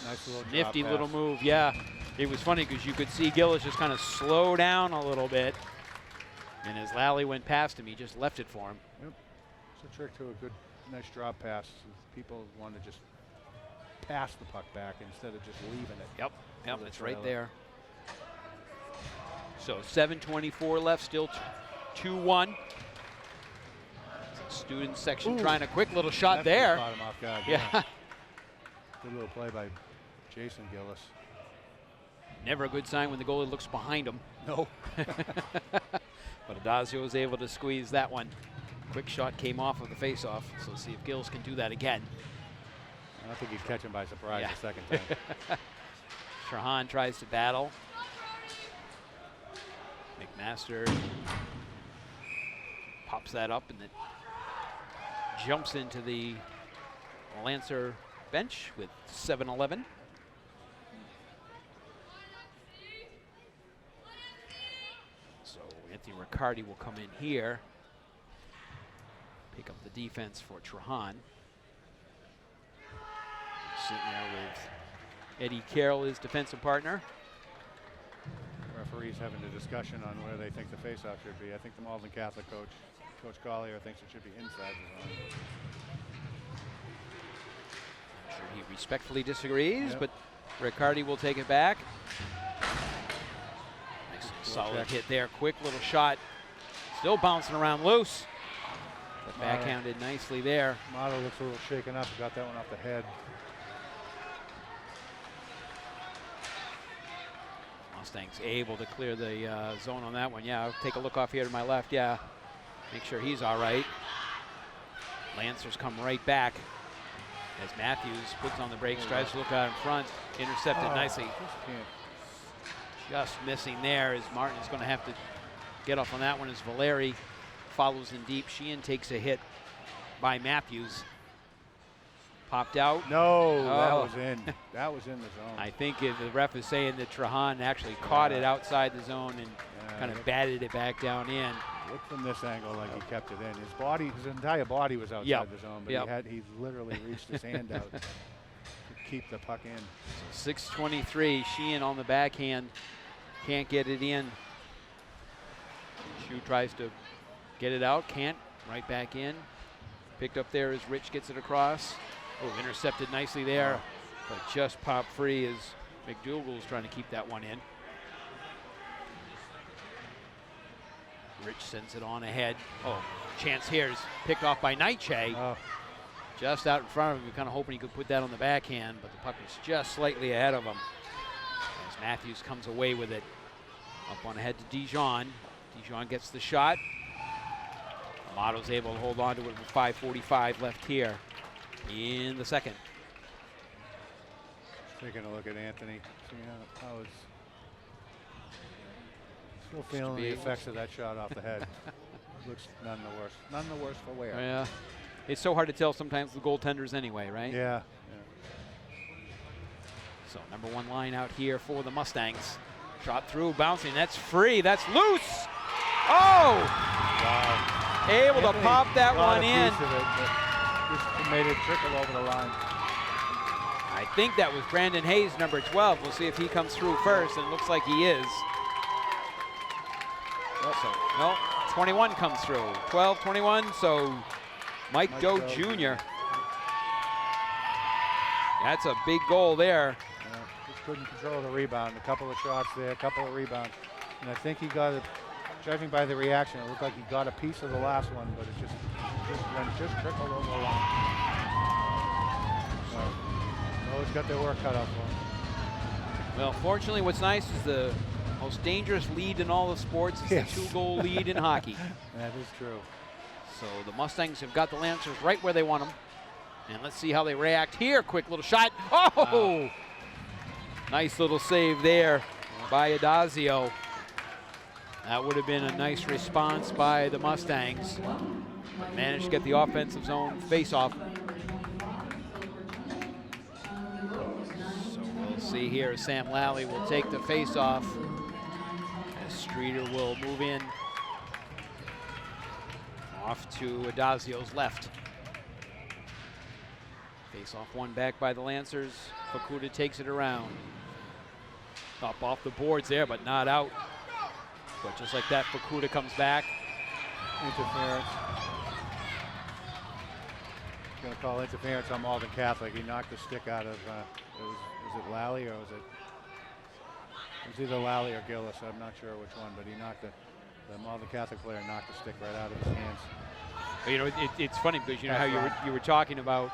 [SPEAKER 3] Nice little
[SPEAKER 2] Nifty
[SPEAKER 3] drop
[SPEAKER 2] little
[SPEAKER 3] pass.
[SPEAKER 2] move, yeah. It was funny because you could see Gillis just kind of slow down a little bit. And as Lally went past him, he just left it for him.
[SPEAKER 3] Yep. It's a trick to a good, nice drop pass. People want to just pass the puck back instead of just leaving it.
[SPEAKER 2] Yep,
[SPEAKER 3] yep,
[SPEAKER 2] it's right there. So 7:24 left, still 2-1. Student section trying a quick little shot there.
[SPEAKER 3] Caught him off guard,
[SPEAKER 2] yeah.
[SPEAKER 3] Good little play by Jason Gillis.
[SPEAKER 2] Never a good sign when the goalie looks behind him.
[SPEAKER 3] No.
[SPEAKER 2] But Adazio was able to squeeze that one. Quick shot came off of the faceoff, so let's see if Gillis can do that again.
[SPEAKER 3] I don't think he'd catch him by surprise the second time.
[SPEAKER 2] Trahan tries to battle. McMaster pops that up and then jumps into the Lancer bench with 7-11. So Anthony Riccardi will come in here, pick up the defense for Trahan. Sitting there with Eddie Carroll, his defensive partner.
[SPEAKER 3] Referees having a discussion on where they think the faceoff should be. I think the Malden Catholic coach, Coach Collier, thinks it should be inside the zone.
[SPEAKER 2] I'm sure he respectfully disagrees,
[SPEAKER 3] Yep.
[SPEAKER 2] but Riccardi will take it back. Nice solid hit there. Quick little shot. Still bouncing around loose. But backhanded nicely there.
[SPEAKER 3] Motto looks a little shaken up. Got that one off the head.
[SPEAKER 2] Mustangs able to clear the zone on that one. Yeah, I'll take a look off here to my left. Yeah, make sure he's all right. Lancers come right back as Matthews puts on the brakes, tries to look out in front, intercepted nicely. Just missing there as Martin is going to have to get off on that one as Valeri follows in deep. Sheehan takes a hit by Matthews. Popped out.
[SPEAKER 3] No, that was in. That was in the zone.
[SPEAKER 2] I think the ref is saying that Trahan actually caught it outside the zone and kind of batted it back down in.
[SPEAKER 3] Look from this angle like he kept it in. His body, his entire body was outside the zone, but he literally reached his hand out to keep the puck in.
[SPEAKER 2] So 6:23, Sheehan on the backhand, can't get it in. Shu tries to get it out, can't, right back in. Picked up there as Rich gets it across. Oh, intercepted nicely there, but just popped free as McDougal's trying to keep that one in. Rich sends it on ahead. Oh, chance here is picked off by Nightshade. Just out in front of him. We're kind of hoping he could put that on the backhand, but the puck was just slightly ahead of him. As Matthews comes away with it. Up on ahead to Dijon. Dijon gets the shot. Amato's able to hold on to it with 5:45 left here in the second.
[SPEAKER 3] Taking a look at Anthony. I was still feeling the effects of that shot off the head. Looks none the worse. None the worse for wear.
[SPEAKER 2] Yeah. It's so hard to tell sometimes the goaltenders anyway, right?
[SPEAKER 3] Yeah.
[SPEAKER 2] So number one line out here for the Mustangs. Shot through, bouncing, that's free, that's loose! Oh!
[SPEAKER 3] Wow.
[SPEAKER 2] Able to pop that one in.
[SPEAKER 3] Just made it trickle over the line.
[SPEAKER 2] I think that was Brandon Hayes, number 12. We'll see if he comes through first, and it looks like he is. So, no, 21 comes through. 12, 21, so Mike Doe Jr. That's a big goal there.
[SPEAKER 3] Just couldn't control the rebound. A couple of shots there, a couple of rebounds. And I think he got it, judging by the reaction, it looked like he got a piece of the last one, but it just trickled over the line. So, always got their work cut out for them.
[SPEAKER 2] Well, fortunately, what's nice is the most dangerous lead in all the sports is the 2-goal lead in hockey.
[SPEAKER 3] That is true.
[SPEAKER 2] So the Mustangs have got the Lancers right where they want them. And let's see how they react here. Quick little shot. Oh! Wow. Nice little save there by Adazio. That would have been a nice response by the Mustangs. But managed to get the offensive zone face-off. So we'll see here. Sam Lally will take the face-off as Streeter will move in off to Adazio's left. Face-off one back by the Lancers. Fukuda takes it around. Up off the boards there, but not out. But just like that, Fukuda comes back.
[SPEAKER 3] Interference. Going to call interference on Malden Catholic. He knocked the stick out of, was it Lally or was it either Lally or Gillis? I'm not sure which one, but he knocked the Malden Catholic player knocked the stick right out of his hands.
[SPEAKER 2] But, you know, it's funny because you know how you were talking about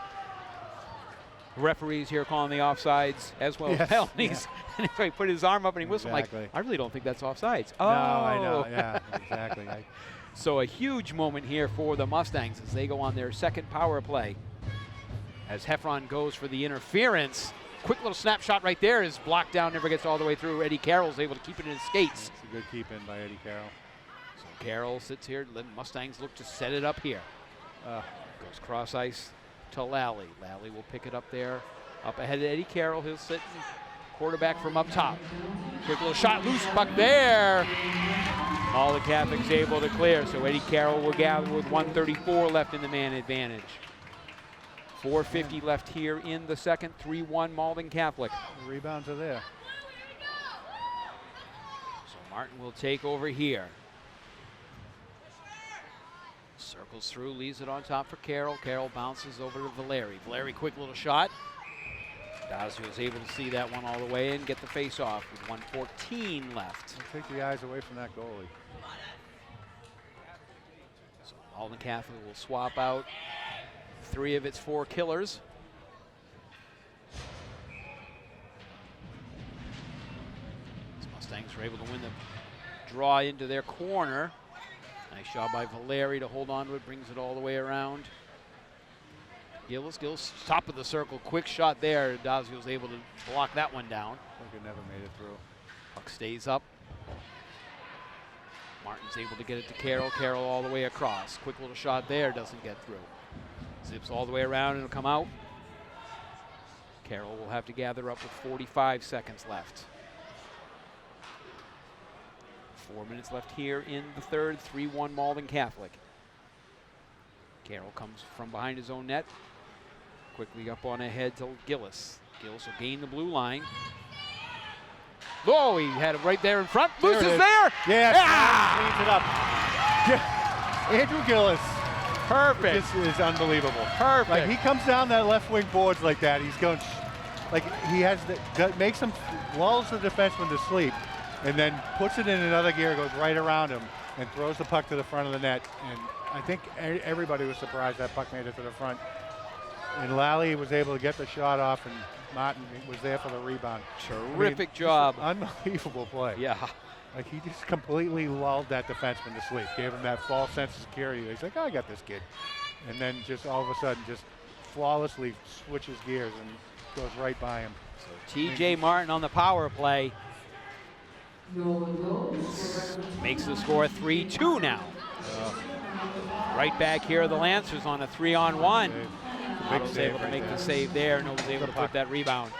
[SPEAKER 2] referees here calling the offsides as well as penalties. And if he put his arm up and he whistled, like, I really don't think that's offsides. Oh,
[SPEAKER 3] no, I know, yeah, exactly.
[SPEAKER 2] So a huge moment here for the Mustangs as they go on their second power play. As Heffron goes for the interference. Quick little snapshot right there is blocked down, never gets all the way through. Eddie Carroll's able to keep it in his skates.
[SPEAKER 3] It's a good keep in by Eddie Carroll.
[SPEAKER 2] So Carroll sits here. The Mustangs look to set it up here. Goes cross ice to Lally. Lally will pick it up there. Up ahead of Eddie Carroll. He'll sit quarterback from up top. Quick little shot, loose puck there. All the Catholic's able to clear. So Eddie Carroll will gather with 1:34 left in the man advantage. 4:50 left here in the second. 3-1 Malden Catholic.
[SPEAKER 3] The rebounds are there.
[SPEAKER 2] So Martin will take over here. Circles through, leaves it on top for Carroll. Carroll bounces over to Valeri. Valeri, quick little shot. Dazio was able to see that one all the way and get the face off with 1:14 left.
[SPEAKER 3] Take the eyes away from that goalie.
[SPEAKER 2] So Malden Catholic will swap out 3 of its 4 killers. These Mustangs were able to win the draw into their corner. Nice job by Valeri to hold on to it, brings it all the way around. Gillis, top of the circle, quick shot there. Dazio was able to block that one down.
[SPEAKER 3] I think it never made it through.
[SPEAKER 2] Puck stays up. Martin's able to get it to Carroll. Carroll all the way across. Quick little shot there, doesn't get through. Zips all the way around and it'll come out. Carroll will have to gather up with 45 seconds left. 4 minutes left here in the third. 3-1 Malden Catholic. Carroll comes from behind his own net. Quickly up on ahead to Gillis. Gillis will gain the blue line. Oh, he had it right there in front. Moose is there.
[SPEAKER 3] Yes, cleans it up. Andrew Gillis
[SPEAKER 2] Perfect.
[SPEAKER 3] This is unbelievable.
[SPEAKER 2] Perfect.
[SPEAKER 3] Like, he comes down that left wing boards like that. He's going, like, he has makes him, lulls the defenseman to sleep, and then puts it in another gear, goes right around him, and throws the puck to the front of the net. And I think everybody was surprised that puck made it to the front. And Lally was able to get the shot off, and Martin was there for the rebound.
[SPEAKER 2] Terrific job.
[SPEAKER 3] Unbelievable play.
[SPEAKER 2] Yeah.
[SPEAKER 3] Like, he just completely lulled that defenseman to sleep, gave him that false sense of security. He's like, oh, I got this kid. And then just all of a sudden just flawlessly switches gears and goes right by him.
[SPEAKER 2] So TJ Martin on the power play makes the score 3-2 now. Right back here, the Lancers on a 3-on-1. Was able to make the save there, and was able to put that rebound.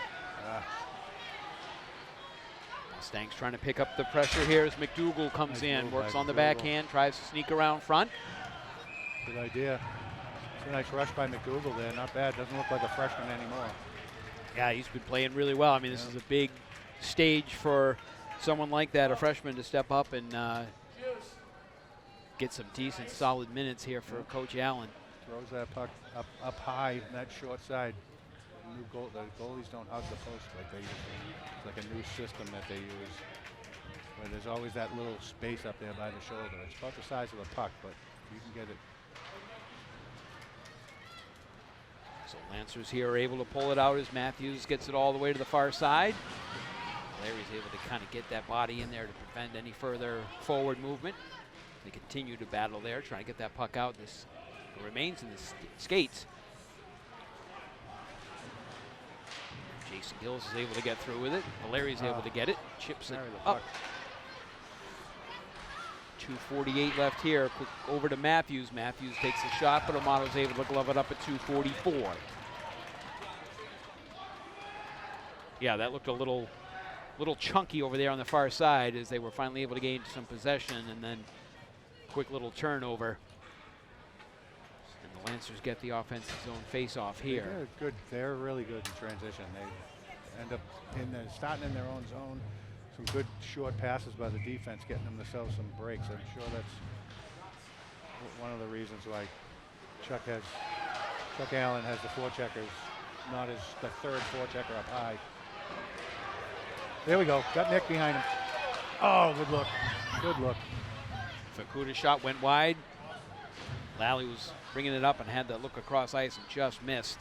[SPEAKER 2] Mustangs trying to pick up the pressure here as McDougal comes in, works on the backhand, tries to sneak around front.
[SPEAKER 3] Good idea. It's a nice rush by McDougal there, not bad. Doesn't look like a freshman anymore.
[SPEAKER 2] Yeah, he's been playing really well. I mean, this is a big stage for someone like that, a freshman, to step up and get some decent, solid minutes here for Coach Allen.
[SPEAKER 3] Throws that puck up high in that short side. The goalies don't hug the post like they used to. It's like a new system that they use, where there's always that little space up there by the shoulder. It's about the size of a puck, but you can get it.
[SPEAKER 2] So Lancers here are able to pull it out as Matthews gets it all the way to the far side. Larry's able to kind of get that body in there to prevent any further forward movement. They continue to battle there, trying to get that puck out. This remains in the skates. Jason Gillis is able to get through with it. Larry's able to get it, chips it up. 2:48 left here. Quick over to Matthews. Matthews takes a shot, but Amato's able to glove it up at 2:44. Yeah, that looked a little chunky over there on the far side as they were finally able to gain some possession, and then quick little turnover. And the Lancers get the offensive zone face-off here.
[SPEAKER 3] They're good. They're really good in transition. They end up starting in their own zone. Some good short passes by the defense, getting them themselves some breaks. I'm sure that's one of the reasons why Chuck Allen has the forecheckers, not as the third forechecker up high. There we go. Got Nick behind him. Oh, good look. Good look.
[SPEAKER 2] Fukuda's shot went wide. Lally was bringing it up and had that look across ice and just missed.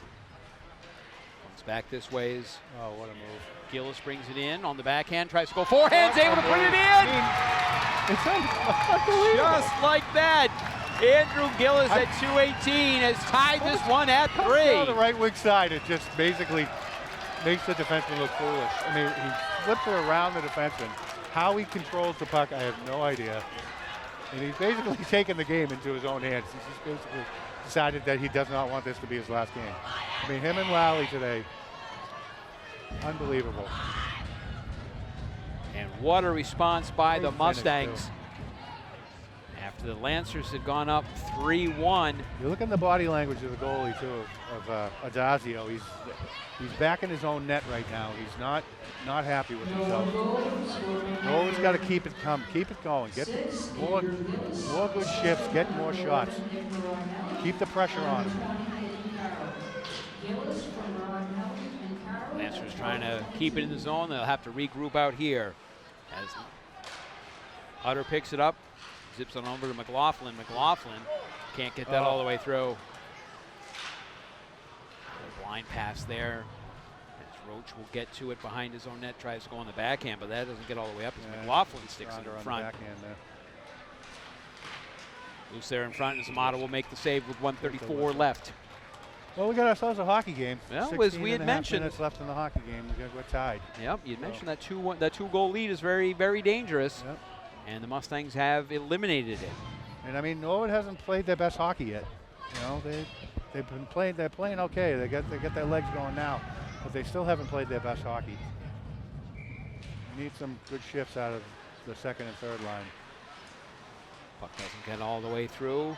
[SPEAKER 2] Comes back this way.
[SPEAKER 3] Oh, what a move.
[SPEAKER 2] Gillis brings it in on the backhand, tries to go forehands, able to put it in!
[SPEAKER 3] It's unbelievable.
[SPEAKER 2] Just like that. Andrew Gillis at 2:18 has tied this one at 3.
[SPEAKER 3] On the right wing side, it just basically makes the defenseman look foolish. I mean, he flips it around the defenseman. How he controls the puck, I have no idea. And he's basically taken the game into his own hands. He's just basically decided that he does not want this to be his last game. I mean, him and Lally today, unbelievable.
[SPEAKER 2] And what a response by the Mustangs. After the Lancers had gone up 3-1.
[SPEAKER 3] You look at the body language of the goalie too, of Adazio. He's back in his own net right now. He's not happy with himself. You always got to keep it going. Get more good shifts. Get more shots. Keep the pressure on him.
[SPEAKER 2] Lancers trying to keep it in the zone. They'll have to regroup out here. As Hutter picks it up, zips on over to McLaughlin. McLaughlin can't get that all the way through. A blind pass there. As Roach will get to it behind his own net, tries to go on the backhand, but that doesn't get all the way up as McLaughlin sticks it in front. Loose there in front, and Zamata will make the save with 1:34 left.
[SPEAKER 3] Well, we got ourselves a hockey game.
[SPEAKER 2] Well, as we had mentioned,
[SPEAKER 3] minutes left in the hockey game. We're tied.
[SPEAKER 2] Yep, you mentioned that 2-goal lead is very, very dangerous.
[SPEAKER 3] Yep.
[SPEAKER 2] And the Mustangs have eliminated it.
[SPEAKER 3] And I mean, Norwood hasn't played their best hockey yet. You know, they've been playing. They're playing okay. They got their legs going now, but they still haven't played their best hockey. Need some good shifts out of the second and third line.
[SPEAKER 2] Puck doesn't get all the way through.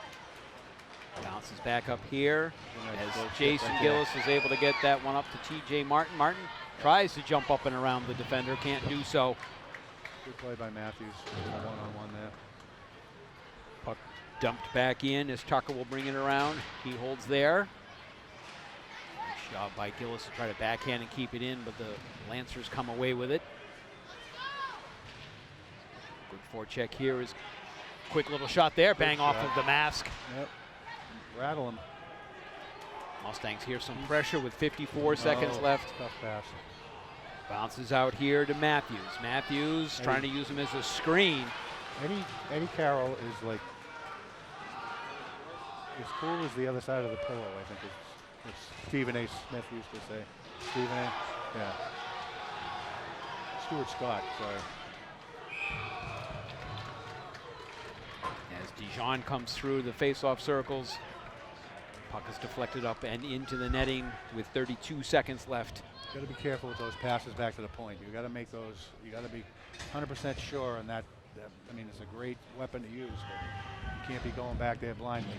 [SPEAKER 2] Bounces back up here as Jason Gillis is able to get that one up to TJ Martin. Martin tries to jump up and around the defender, can't do so.
[SPEAKER 3] Good play by Matthews. One-on-one there.
[SPEAKER 2] Puck Dumped back in as Tucker will bring it around. He holds there. Nice job by Gillis to try to backhand and keep it in, but the Lancers come away with it. Good forecheck here is quick little shot there. Bang off of the mask.
[SPEAKER 3] Yep. Rattle him.
[SPEAKER 2] Mustangs hear some pressure with 54 seconds left.
[SPEAKER 3] Tough pass.
[SPEAKER 2] Bounces out here to Matthews. Matthews trying to use him as a screen.
[SPEAKER 3] Eddie Carroll is like as cool as the other side of the pillow, I think is Stephen A. Smith used to say. Stephen A. Yeah. Stuart Scott, sorry.
[SPEAKER 2] As Dijon comes through the face-off circles, puck is deflected up and into the netting with 32 seconds left.
[SPEAKER 3] You got to be careful with those passes back to the point. You got to make those. You got to be 100% sure on that. I mean, it's a great weapon to use, but you can't be going back there blindly.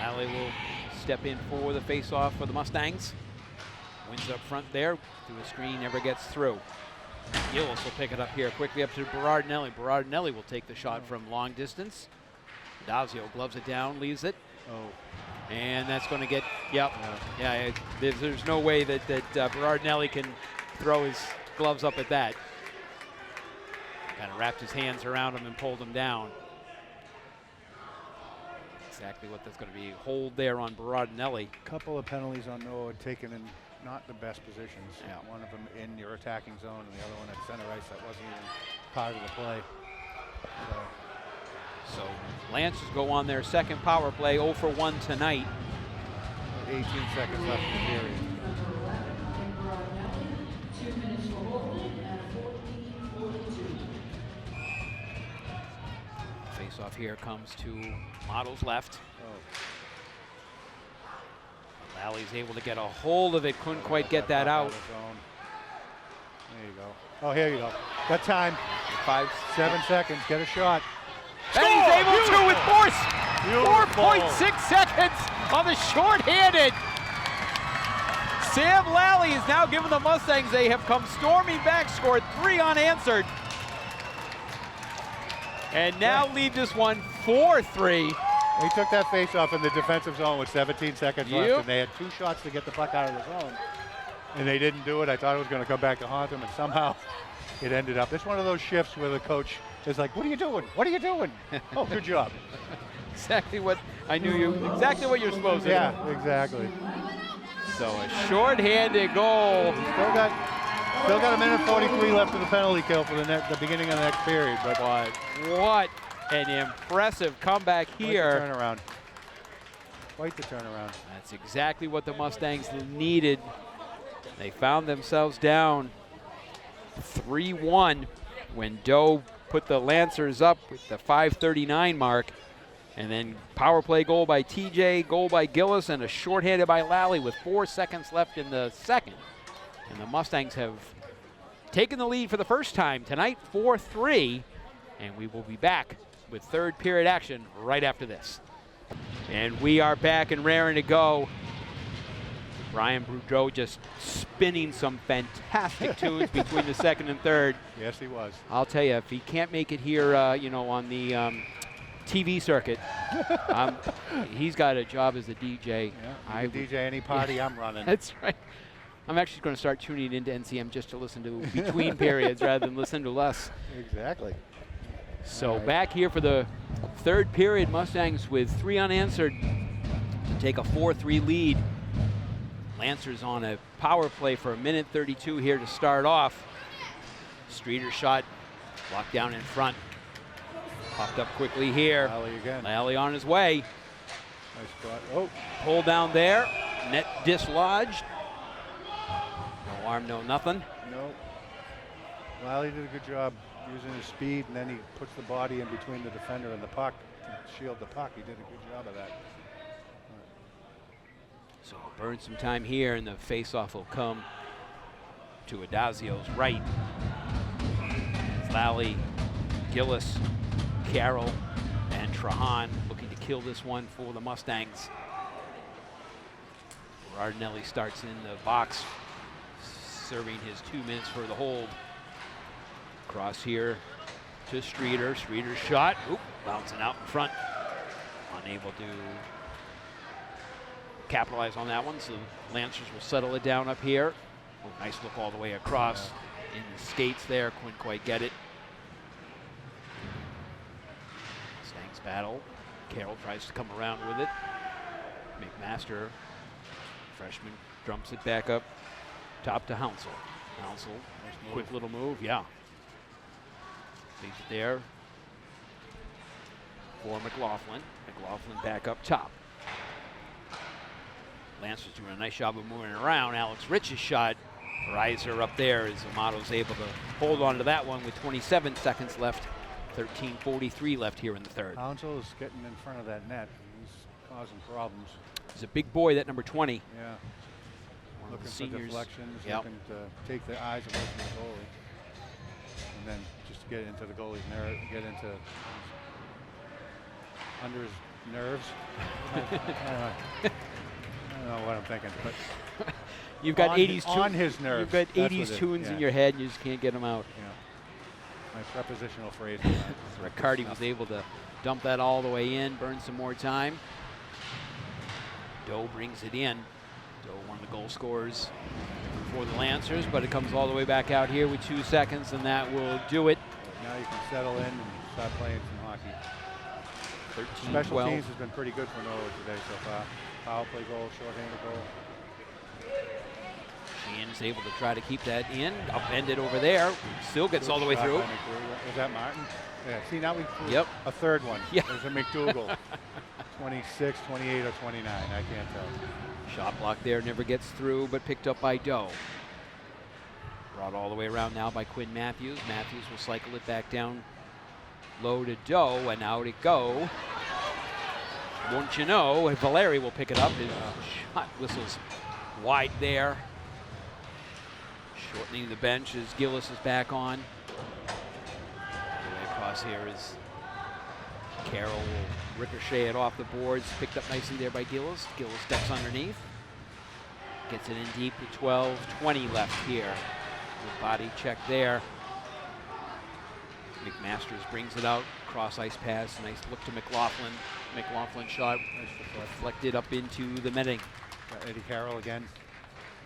[SPEAKER 2] Alley will step in for the face-off for the Mustangs. Wins up front there. Through a screen, never gets through. Gillis will pick it up here quickly up to Berardinelli. Berardinelli will take the shot from long distance. Dazio gloves it down, leaves it.
[SPEAKER 3] Oh.
[SPEAKER 2] And that's going to get, yep. Yeah, there's no way that Berardinelli can throw his gloves up at that. Kind of wrapped his hands around him and pulled him down. Exactly what that's going to be. Hold there on Berardinelli.
[SPEAKER 3] Couple of penalties on Noah taken in not the best positions. Yeah. One of them in your attacking zone and the other one at center ice that wasn't even part of the play.
[SPEAKER 2] So Lancers go on their second power play, 0 for 1 tonight.
[SPEAKER 3] 18 seconds left in the period.
[SPEAKER 1] 2 minutes for Malden at 14:42.
[SPEAKER 2] Face-off here comes to Mottle's left. Lalley's able to get a hold of it, couldn't quite get that out.
[SPEAKER 3] There you go. Oh, here you go. Got time. 7 seconds. Get a shot.
[SPEAKER 2] And he's able to with force. 4.6 seconds on the short-handed. Sam Lally is now giving the Mustangs. They have come storming back, scored 3 unanswered. And now lead this one 4-3.
[SPEAKER 3] He took that face-off in the defensive zone with 17 seconds left, and they had 2 shots to get the puck out of the zone. And they didn't do it. I thought it was going to come back to haunt them, and somehow it ended up. It's one of those shifts where the coach is like, what are you doing? What are you doing? Oh, good job.
[SPEAKER 2] Exactly what I knew exactly what you're supposed to do.
[SPEAKER 3] Yeah, exactly.
[SPEAKER 2] So a short-handed goal.
[SPEAKER 3] Still got a minute 43 left of the penalty kill for the beginning of the next period. But
[SPEAKER 2] what an impressive comeback here.
[SPEAKER 3] Quite the turnaround. Quite the turnaround.
[SPEAKER 2] That's exactly what the Mustangs needed. They found themselves down 3-1 when Doe put the Lancers up with the 5:39 mark. And then power play goal by TJ, goal by Gillis, and a shorthanded by Lally with 4 seconds left in the second. And the Mustangs have taken the lead for the first time tonight, 4-3. And we will be back with third period action right after this. And we are back and raring to go. Brian Boudreau just spinning some fantastic tunes between the second and third.
[SPEAKER 3] Yes, he was.
[SPEAKER 2] I'll tell you, if he can't make it here, on the TV circuit, he's got a job as a DJ.
[SPEAKER 3] Yeah, I DJ any party I'm running.
[SPEAKER 2] That's right. I'm actually going to start tuning into NCM just to listen to between periods rather than listen to us.
[SPEAKER 3] Exactly.
[SPEAKER 2] So back here for the third period, Mustangs with 3 unanswered to take a 4-3 lead. Lancers on a power play for 1:32 here to start off. Streeter shot locked down in front. Popped up quickly here.
[SPEAKER 3] Lally again.
[SPEAKER 2] Lally on his way.
[SPEAKER 3] Nice spot. Oh.
[SPEAKER 2] Pull down there. Net dislodged. No arm, no nothing.
[SPEAKER 3] No. Lally did a good job using his speed, and then he puts the body in between the defender and the puck to shield the puck. He did a good job of that.
[SPEAKER 2] So burn some time here, and the face-off will come to Adazio's right. As Lally, Gillis, Carroll, and Trahan looking to kill this one for the Mustangs. Berardinelli starts in the box, serving his 2 minutes for the hold. Cross here to Streeter. Streeter's shot. Oop, bouncing out in front. Unable to capitalize on that one, so Lancers will settle it down up here. Oh, nice look all the way across. In the skates there, couldn't quite get it. Mustangs battle. Carroll tries to come around with it. McMaster, freshman, drumps it back up top to Hounsell. Hounsell, quick little move, yeah. Leaves it there for McLaughlin. McLaughlin back up top. Lancers doing a nice job of moving around. Alex Rich's shot, riser up there as Amato's able to hold on to that one with 27 seconds left. 13:43 left here in the third.
[SPEAKER 3] Hounsell is getting in front of that net. He's causing problems.
[SPEAKER 2] He's a big boy, that number 20.
[SPEAKER 3] Yeah.
[SPEAKER 2] One of
[SPEAKER 3] Looking
[SPEAKER 2] the
[SPEAKER 3] for
[SPEAKER 2] seniors.
[SPEAKER 3] deflections,
[SPEAKER 2] Yep.
[SPEAKER 3] looking to take the eyes away from the goalie. And then just get into the goalie's nerve, get into under his nerves. I don't know what I'm thinking, but
[SPEAKER 2] You've got
[SPEAKER 3] on
[SPEAKER 2] 80s
[SPEAKER 3] on his nerves.
[SPEAKER 2] You've got
[SPEAKER 3] That's
[SPEAKER 2] 80s
[SPEAKER 3] what it-
[SPEAKER 2] tunes
[SPEAKER 3] yeah.
[SPEAKER 2] in your head, and you just can't get them out.
[SPEAKER 3] Yeah. My prepositional phrase. on that.
[SPEAKER 2] Riccardi was able to dump that all the way in, burn some more time. Doe brings it in. Doe, one of the goal scorers for the Lancers, but it comes all the way back out here with 2 seconds, and that will do it.
[SPEAKER 3] Now you can settle in and start playing some hockey.
[SPEAKER 2] 13-12.
[SPEAKER 3] Special teams has been pretty good for Norwood today so far. Power play goal, shorthanded goal.
[SPEAKER 2] Sheehan's able to try to keep that in. Upended over there. Still gets all the way
[SPEAKER 3] Shot
[SPEAKER 2] through.
[SPEAKER 3] by McDougal. Was that Martin? Yeah. See, now we threw
[SPEAKER 2] Yep.
[SPEAKER 3] a third one.
[SPEAKER 2] Yeah.
[SPEAKER 3] There's a McDougal. 26, 28, or 29. I can't tell.
[SPEAKER 2] Shot block there, never gets through, but picked up by Doe. Brought all the way around now by Quinn Matthews. Matthews will cycle it back down low to Doe, and out it go. Won't you know, Valeri will pick it up. His shot whistles wide there. Shortening the bench as Gillis is back on. The way across here is Carroll will ricochet it off the boards. Picked up nicely there by Gillis. Gillis steps underneath. Gets it in deep to 12, 20 left here. Good body check there. McMasters brings it out. Cross ice pass. Nice look to McLaughlin. McLaughlin shot deflected up into the netting.
[SPEAKER 3] Got Eddie Carroll again.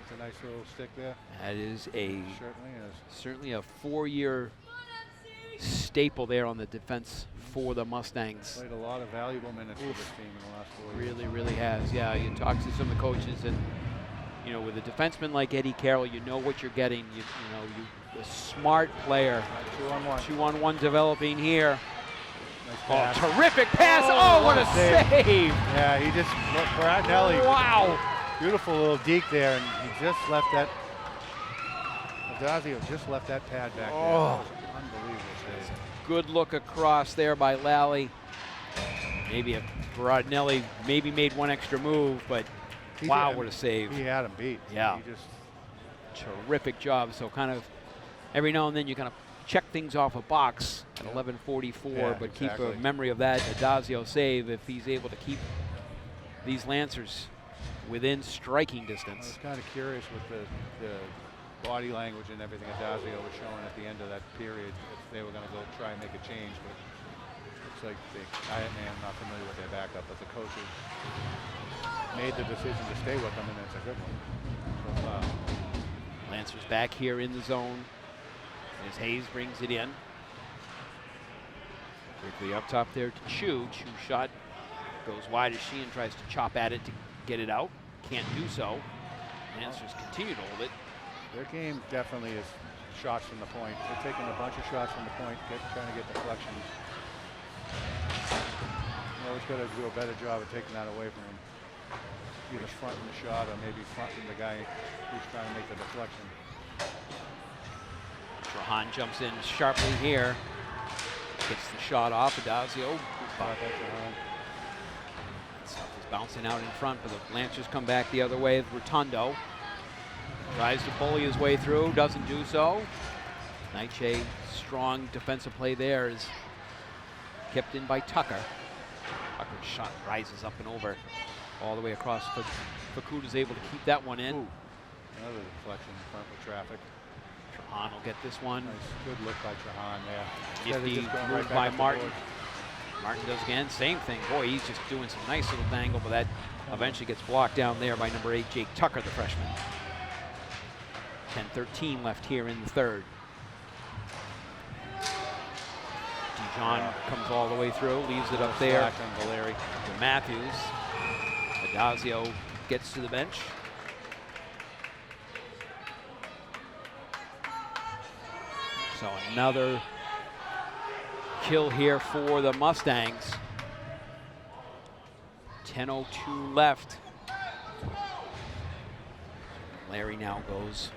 [SPEAKER 3] It's a nice little stick there.
[SPEAKER 2] That is a
[SPEAKER 3] Certainly is.
[SPEAKER 2] certainly a 4-year staple there on the defense for the Mustangs.
[SPEAKER 3] Played a lot of valuable minutes for this team in the last 4 years.
[SPEAKER 2] Really, really has. Yeah, you talk to some of the coaches, and you know, with a defenseman like Eddie Carroll, you know what you're getting. You know, a smart player.
[SPEAKER 3] 2-on-1.
[SPEAKER 2] 2-on-1 developing here.
[SPEAKER 3] Nice
[SPEAKER 2] Oh,
[SPEAKER 3] pass.
[SPEAKER 2] terrific pass! Oh, what a save!
[SPEAKER 3] Yeah, he just look, Bradnelli.
[SPEAKER 2] Wow!
[SPEAKER 3] Beautiful little deke there, and he just left that. Adazio just left that pad back there.
[SPEAKER 2] Oh.
[SPEAKER 3] That was an unbelievable save.
[SPEAKER 2] Good look across there by Lally. Maybe if Brodnelli maybe made one extra move, but
[SPEAKER 3] He
[SPEAKER 2] wow,
[SPEAKER 3] did.
[SPEAKER 2] what a save.
[SPEAKER 3] He had him beat.
[SPEAKER 2] Yeah.
[SPEAKER 3] He just
[SPEAKER 2] Terrific job. So kind of every now and then you kind of check things off a box at 11:44,
[SPEAKER 3] Yeah,
[SPEAKER 2] but keep
[SPEAKER 3] exactly.
[SPEAKER 2] a memory of that Adazio save if he's able to keep these Lancers within striking
[SPEAKER 3] I
[SPEAKER 2] distance.
[SPEAKER 3] was kind of curious with the body language and everything Adazio was showing at the end of that period if they were going to go try and make a change, but looks like I'm not familiar with their backup, but the coaches made the decision to stay with them, and it's a good one. So,
[SPEAKER 2] Lancers back here in the zone as Hayes brings it in. Quickly up top there to Chu. Chu shot goes wide as Sheehan tries to chop at it to get it out. Can't do so. Lancers continue to hold it.
[SPEAKER 3] their game definitely is shots from the point. They're taking a bunch of shots from the point, trying to get deflections. You always got to do a better job of taking that away from them. Either fronting the shot or maybe fronting the guy who's trying to make the deflection.
[SPEAKER 2] Trahan jumps in sharply here. Gets the shot off. Adazio. Stuff is bouncing out in front, but the Lancers come back the other way with Rotundo. Tries to bully his way through, doesn't do so. Naiche, strong defensive play there, is kept in by Tucker. Tucker's shot rises up and over all the way across. Fakuta's able to keep that one in.
[SPEAKER 3] Ooh, another deflection in front with traffic.
[SPEAKER 2] Trahan will get this one.
[SPEAKER 3] Nice, good look by Trahan there. Instead of
[SPEAKER 2] Nifty
[SPEAKER 3] just going
[SPEAKER 2] move
[SPEAKER 3] right back
[SPEAKER 2] by
[SPEAKER 3] up the
[SPEAKER 2] Martin.
[SPEAKER 3] board.
[SPEAKER 2] Martin does again, same thing. Boy, he's just doing some nice little dangle, but that eventually gets blocked down there by number 8, Jake Tucker, the freshman. 10:13 left here in the third. Dijon comes all the way through, leaves it up there
[SPEAKER 3] On Valeri.
[SPEAKER 2] to Matthews. Adazio gets to the bench. So another kill here for the Mustangs. 10:02 left. Larry now goes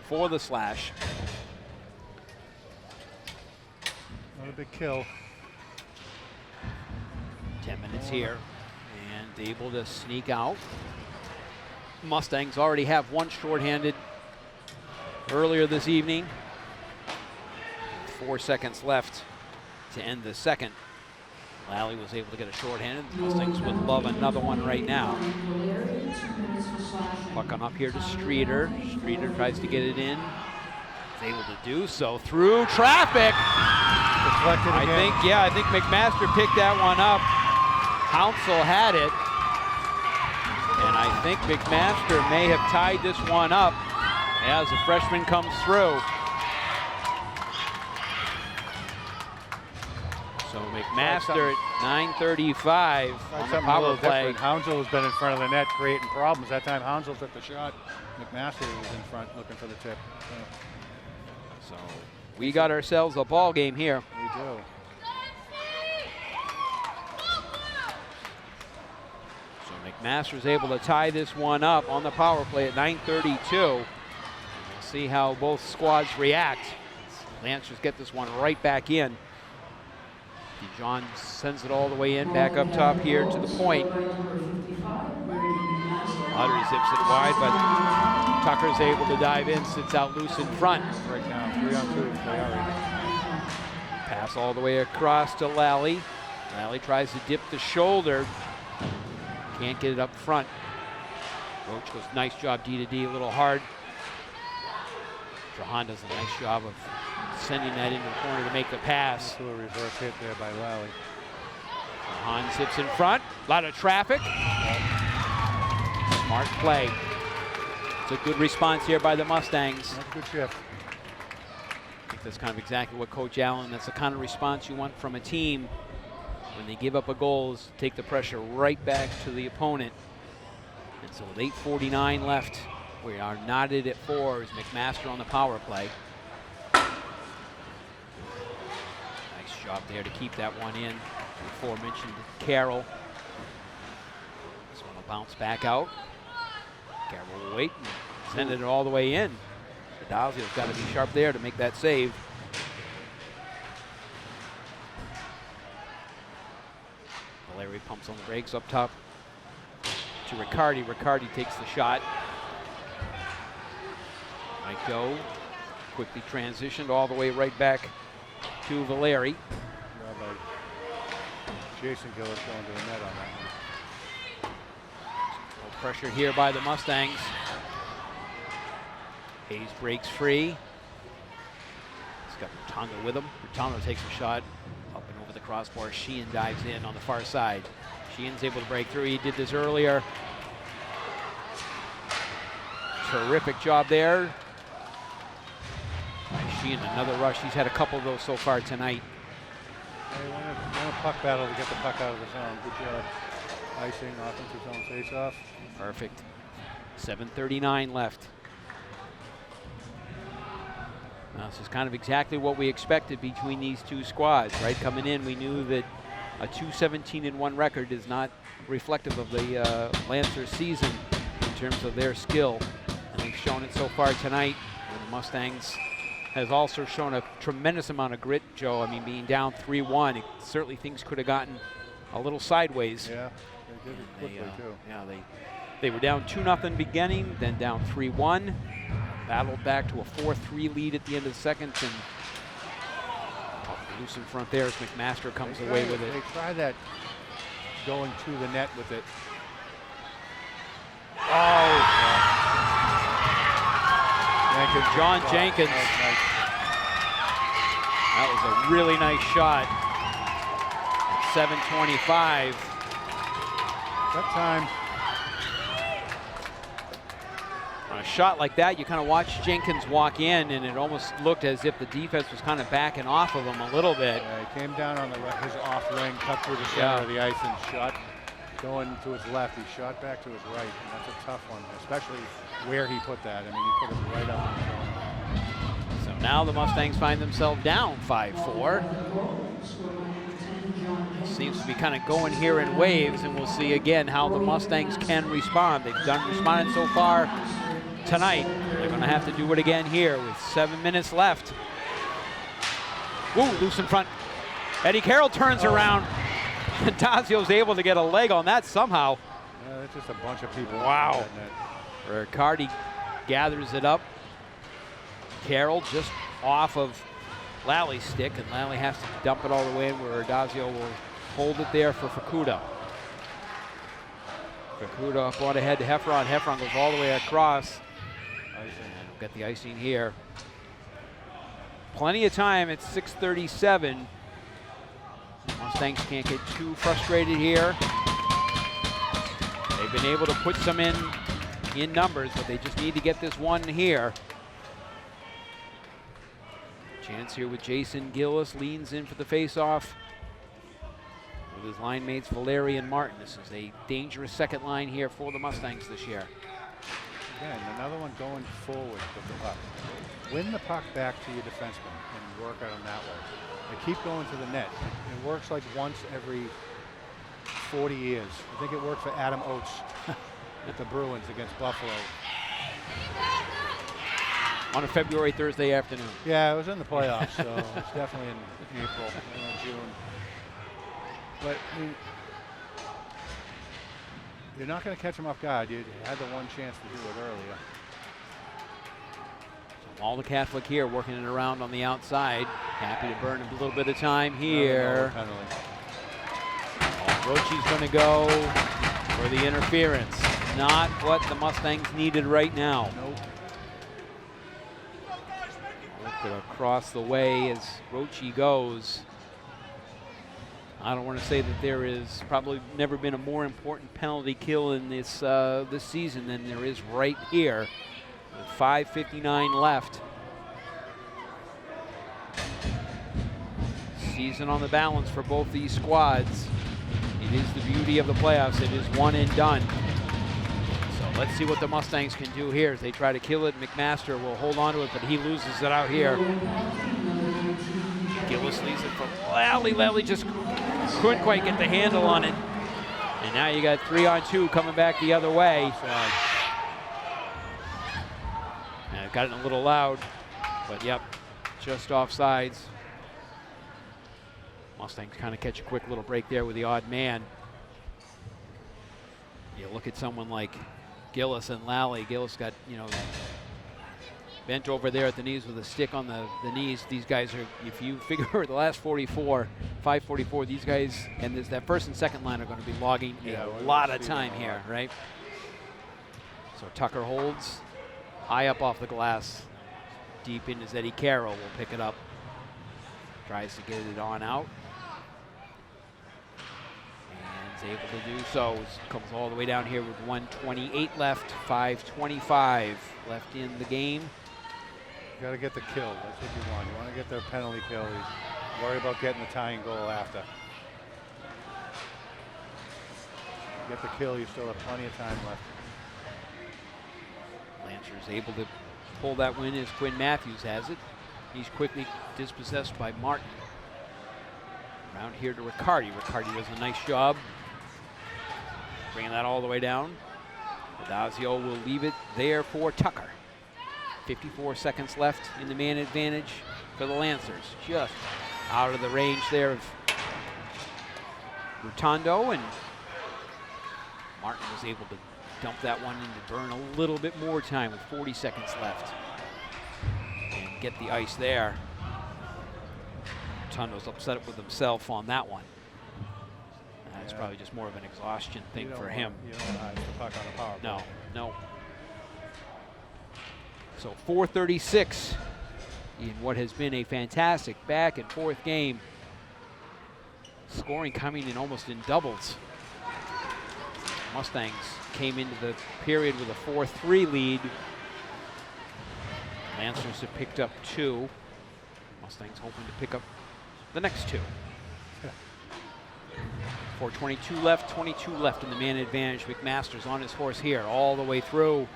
[SPEAKER 2] for the slash.
[SPEAKER 3] Not a big kill.
[SPEAKER 2] 10 minutes here, and able to sneak out. Mustangs already have one shorthanded earlier this evening. 4 seconds left to end the second. Lally was able to get a shorthanded. The Mustangs would love another one right now. Puck on up here to Streeter. Streeter tries to get it in. Is able to do so through traffic.
[SPEAKER 3] Deflected again.
[SPEAKER 2] I think McMaster picked that one up. Hounsell had it. And I think McMaster may have tied this one up as the freshman comes through. So McMaster at 9:35 on the power play.
[SPEAKER 3] Hounsell has been in front of the net creating problems. That time Hounsell took the shot. McMaster was in front looking for the tip.
[SPEAKER 2] So we got ourselves a ball game here.
[SPEAKER 3] We do.
[SPEAKER 2] So McMaster's able to tie this one up on the power play at 9:32. We'll see how both squads react. Lancers get this one right back in. Dijon sends it all the way in, back up top here to the point. Lottery zips it wide, but Tucker's able to dive in, sits out loose in front.
[SPEAKER 3] Right now, 3-on-2. They are in.
[SPEAKER 2] Pass all the way across to Lally. Lally tries to dip the shoulder. Can't get it up front. Roach goes, nice job D to D, a little hard. Trahan does a nice job of sending that into the corner to make the pass.
[SPEAKER 3] To a reverse hit there by Lally.
[SPEAKER 2] Trahan zips in front. A lot of traffic. Smart play. It's a good response here by the Mustangs.
[SPEAKER 3] That's a good shift.
[SPEAKER 2] I think that's kind of exactly what Coach Allen, that's the kind of response you want from a team when they give up a goal, is take the pressure right back to the opponent. And so with 8:49 left, we are knotted at 4 as McMaster on the power play. Nice job there to keep that one in. The aforementioned Carroll. This one will bounce back out. Carroll will wait and send it all the way in. Adazio's got to be sharp there to make that save. Valeri pumps on the brakes up top to Riccardi. Riccardi takes the shot. Might go. Quickly transitioned all the way right back to Valeri.
[SPEAKER 3] Jason Gillis going to the net on that one.
[SPEAKER 2] No pressure here by the Mustangs. Hayes breaks free. He's got Rotunda with him. Rotunda takes a shot up and over the crossbar. Sheehan dives in on the far side. Sheehan's able to break through. He did this earlier. Terrific job there. Sheehan, another rush. He's had a couple of those so far tonight.
[SPEAKER 3] They want a puck battle to get the puck out of the zone. Good job. Icing, offensive zone face-off.
[SPEAKER 2] Perfect. 7:39 left. This is kind of exactly what we expected between these two squads, right? Coming in, we knew that a 2-17-1 record is not reflective of the Lancers season in terms of their skill. And they've shown it so far tonight. And the Mustangs has also shown a tremendous amount of grit, Joe. I mean, being down 3-1, certainly things could have gotten a little sideways.
[SPEAKER 3] Yeah, they did it quickly too.
[SPEAKER 2] Yeah, they were down 2-0 beginning, then down 3-1. Battled back to a 4-3 lead at the end of the second, and loose in front there as McMaster comes away with it.
[SPEAKER 3] They try that going to the net with it.
[SPEAKER 2] Oh! John Jenkins. That was a really nice shot. 7:25.
[SPEAKER 3] That time.
[SPEAKER 2] On a shot like that, you kind of watch Jenkins walk in, and it almost looked as if the defense was kind of backing off of him a little bit.
[SPEAKER 3] Yeah, he came down on his off ring, cut through the center of the ice, and shot going to his left. He shot back to his right, and that's a tough one, especially where he put that. I mean, he put it right up in the zone.
[SPEAKER 2] So now the Mustangs find themselves down 5-4. Seems to be kind of going here in waves, and we'll see again how the Mustangs can respond. They've responded so far tonight. They're going to have to do it again here with 7 minutes left. Ooh, loose in front. Eddie Carroll turns around. Dazio's able to get a leg on that somehow.
[SPEAKER 3] Yeah, that's just a bunch of people.
[SPEAKER 2] Wow. Riccardi gathers it up. Carroll just off of Lally's stick, and Lally has to dump it all the way in where Dazio will hold it there for Fukuda. Fukuda up on ahead to Heffron. Heffron goes all the way across. And we'll get the icing here. Plenty of time at 6:37. Mustangs can't get too frustrated here. They've been able to put some in numbers, but they just need to get this one here. Chance here with Jason Gillis, leans in for the face-off with his line mates Valeri and Martin. This is a dangerous second line here for the Mustangs this year.
[SPEAKER 3] Again, another one going forward with the puck. Win the puck back to your defenseman and work on them that way. They keep going to the net. It works like once every 40 years. I think it worked for Adam Oates at the Bruins against Buffalo.
[SPEAKER 2] On a February, Thursday afternoon.
[SPEAKER 3] Yeah, it was in the playoffs, so it's definitely in April, June. But I mean, you're not going to catch them off guard. You had the one chance to do it earlier.
[SPEAKER 2] So all the Catholic here working it around on the outside. Happy to burn a little bit of time here. Rochi's going to go for the interference. Not what the Mustangs needed right now.
[SPEAKER 3] Nope.
[SPEAKER 2] Across the way as Rochi goes. I don't want to say that there is probably never been a more important penalty kill in this this season than there is right here with 5:59 left. Season on the balance for both these squads. It is the beauty of the playoffs. It is one and done. So let's see what the Mustangs can do here as they try to kill it. McMaster will hold on to it, but he loses it out here. Gillis leaves it from Lally. Lally just couldn't quite get the handle on it. And now you got 3-on-2 coming back the other way. And it got it a little loud, but yep, just offsides. Mustangs kind of catch a quick little break there with the odd man. You look at someone like Gillis and Lally. Gillis got, bent over there at the knees with a stick on the knees. These guys are, if you figure the last 5:44, these guys and that first and second line are going to be logging a lot of time here, right? So Tucker holds high up off the glass. Deep in is Eddie Carroll. Will pick it up. Tries to get it on out. And is able to do so. Comes all the way down here with 1:28 left. 5:25 left in the game.
[SPEAKER 3] You got to get the kill. That's what you want. You want to get the penalty kill. You worry about getting the tying goal after. Get the kill. You still have plenty of time left.
[SPEAKER 2] Lancers able to pull that win as Quinn Matthews has it. He's quickly dispossessed by Martin. Around here to Riccardi. Riccardi does a nice job bringing that all the way down. Dazio will leave it there for Tucker. 54 seconds left in the man advantage for the Lancers. Just out of the range there of Rutondo, and Martin was able to dump that one in to burn a little bit more time with 40 seconds left and get the ice there. Rutondo's upset with himself on that one. That's probably just more of an exhaustion thing for him.
[SPEAKER 3] You don't want to ice the puck on the power play.
[SPEAKER 2] No. So 4:36 in what has been a fantastic back and forth game. Scoring coming in almost in doubles. Mustangs came into the period with a 4-3 lead. Lancers have picked up 2. Mustangs hoping to pick up the next 2. 4:22 left, 22 left in the man advantage. McMaster's on his horse here all the way through.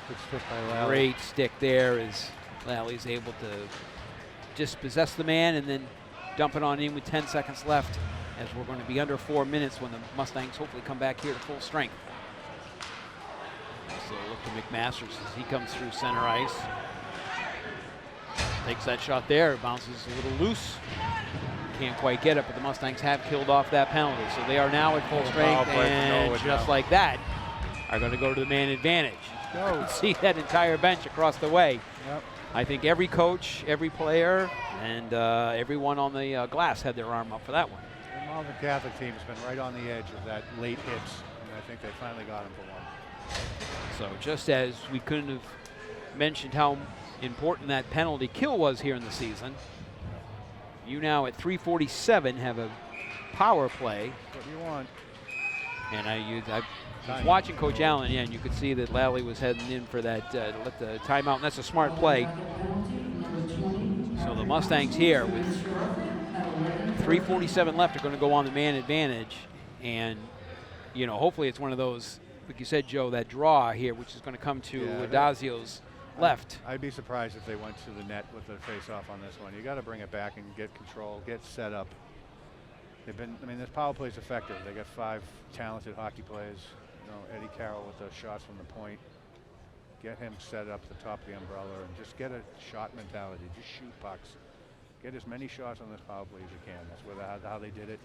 [SPEAKER 3] Good stick by Lally.
[SPEAKER 2] Great stick there as Lally's able to dispossess the man and then dump it on in with 10 seconds left, as we're going to be under 4 minutes when the Mustangs hopefully come back here to full strength. So look to McMasters as he comes through center ice. Takes that shot there, bounces a little loose. Can't quite get it, but the Mustangs have killed off that penalty. So they are now at full strength, and just like that, are going to go to the man advantage. You can see that entire bench across the way.
[SPEAKER 3] Yep.
[SPEAKER 2] I think every coach, every player, and everyone on the glass had their arm up for that one.
[SPEAKER 3] The Malden Catholic team has been right on the edge of that late hits, and I think they finally got him for one.
[SPEAKER 2] So just as we couldn't have mentioned how important that penalty kill was here in the season, you now at 3:47 have a power play.
[SPEAKER 3] What do you want?
[SPEAKER 2] And I was watching Coach Allen, yeah, and you could see that Lally was heading in for that, let the timeout, and that's a smart play. So the Mustangs here with 3:47 left are going to go on the man advantage, and you know, hopefully it's one of those, like you said, Joe, that draw here, which is going to come to Adazio's left.
[SPEAKER 3] I'd be surprised if they went to the net with the face-off on this one. You got to bring it back and get control, get set up. They've been, I mean, this power play is effective. They got 5 talented hockey players. You know, Eddie Carroll with the shots from the point. Get him set up the top of the umbrella and just get a shot mentality. Just shoot pucks. Get as many shots on this power play as you can. That's how they did it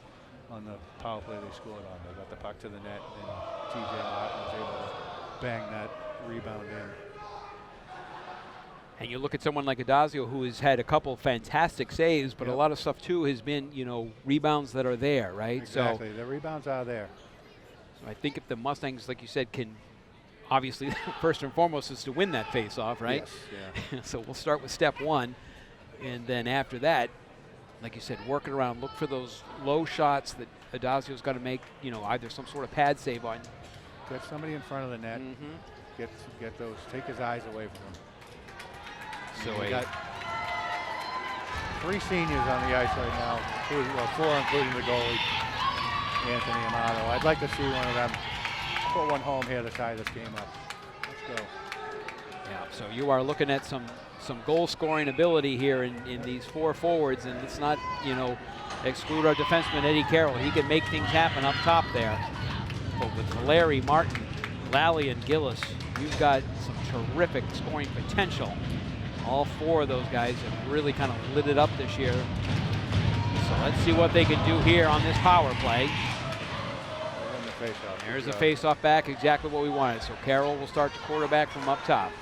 [SPEAKER 3] on the power play they scored on. They got the puck to the net, and TJ Martin was able to bang that rebound in.
[SPEAKER 2] And you look at someone like Adazio, who has had a couple fantastic saves, but a lot of stuff too has been, you know, rebounds that are there, right?
[SPEAKER 3] Exactly.
[SPEAKER 2] So
[SPEAKER 3] the rebounds are there.
[SPEAKER 2] So I think if the Mustangs, like you said, can obviously first and foremost is to win that face-off, right?
[SPEAKER 3] Yes, yeah.
[SPEAKER 2] So we'll start with step 1, and then after that, like you said, work it around. Look for those low shots that Adazio's got to make, you know, either some sort of pad save on.
[SPEAKER 3] Get somebody in front of the net. Get those. Take his eyes away from him.
[SPEAKER 2] So
[SPEAKER 3] we got 3 seniors on the ice right now, 4 including the goalie, Anthony Amato. I'd like to see one of them put one home here to tie this game up. Let's go.
[SPEAKER 2] Yeah, so you are looking at some goal-scoring ability here in these 4 forwards, and it's not, you know, exclude our defenseman Eddie Carroll. He can make things happen up top there. But with Valeri, Martin, Lally, and Gillis, you've got some terrific scoring potential. All 4 of those guys have really kind of lit it up this year. So let's see what they can do here on this power play. There's the face-off back, exactly what we wanted. So Carroll will start to quarterback from up top.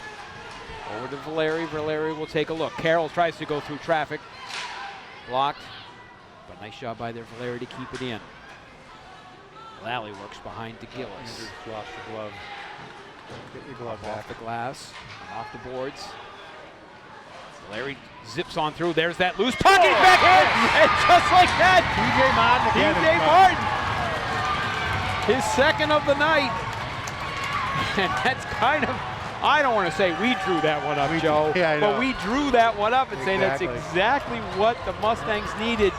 [SPEAKER 2] Over to Valeri. Valeri will take a look. Carroll tries to go through traffic. Blocked. But nice job by there, Valeri, to keep it in. Lally works behind to Gillis.
[SPEAKER 3] Andrews lost the glove. Get your glove back.
[SPEAKER 2] Off the glass, off the boards. Larry zips on through. There's that loose puck. He's back in, and just like that, TJ Martin, his second of the night. And that's kind of, I don't want to say we drew that one up, Joe, but we drew that one up and say that's exactly what the Mustangs needed.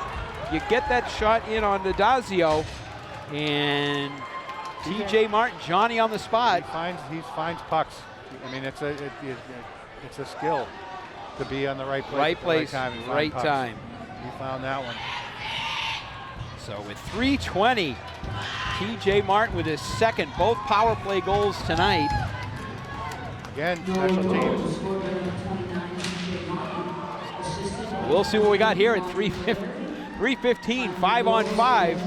[SPEAKER 2] You get that shot in on Adazio, and TJ Martin, Johnny on the spot.
[SPEAKER 3] He finds pucks. I mean, it's a skill to be on the right place,
[SPEAKER 2] right place, right time.
[SPEAKER 3] He found that one.
[SPEAKER 2] So with 3:20, TJ Martin with his second, both power play goals tonight.
[SPEAKER 3] Again, special teams.
[SPEAKER 2] So we'll see what we got here at 3:15, 5-on-5.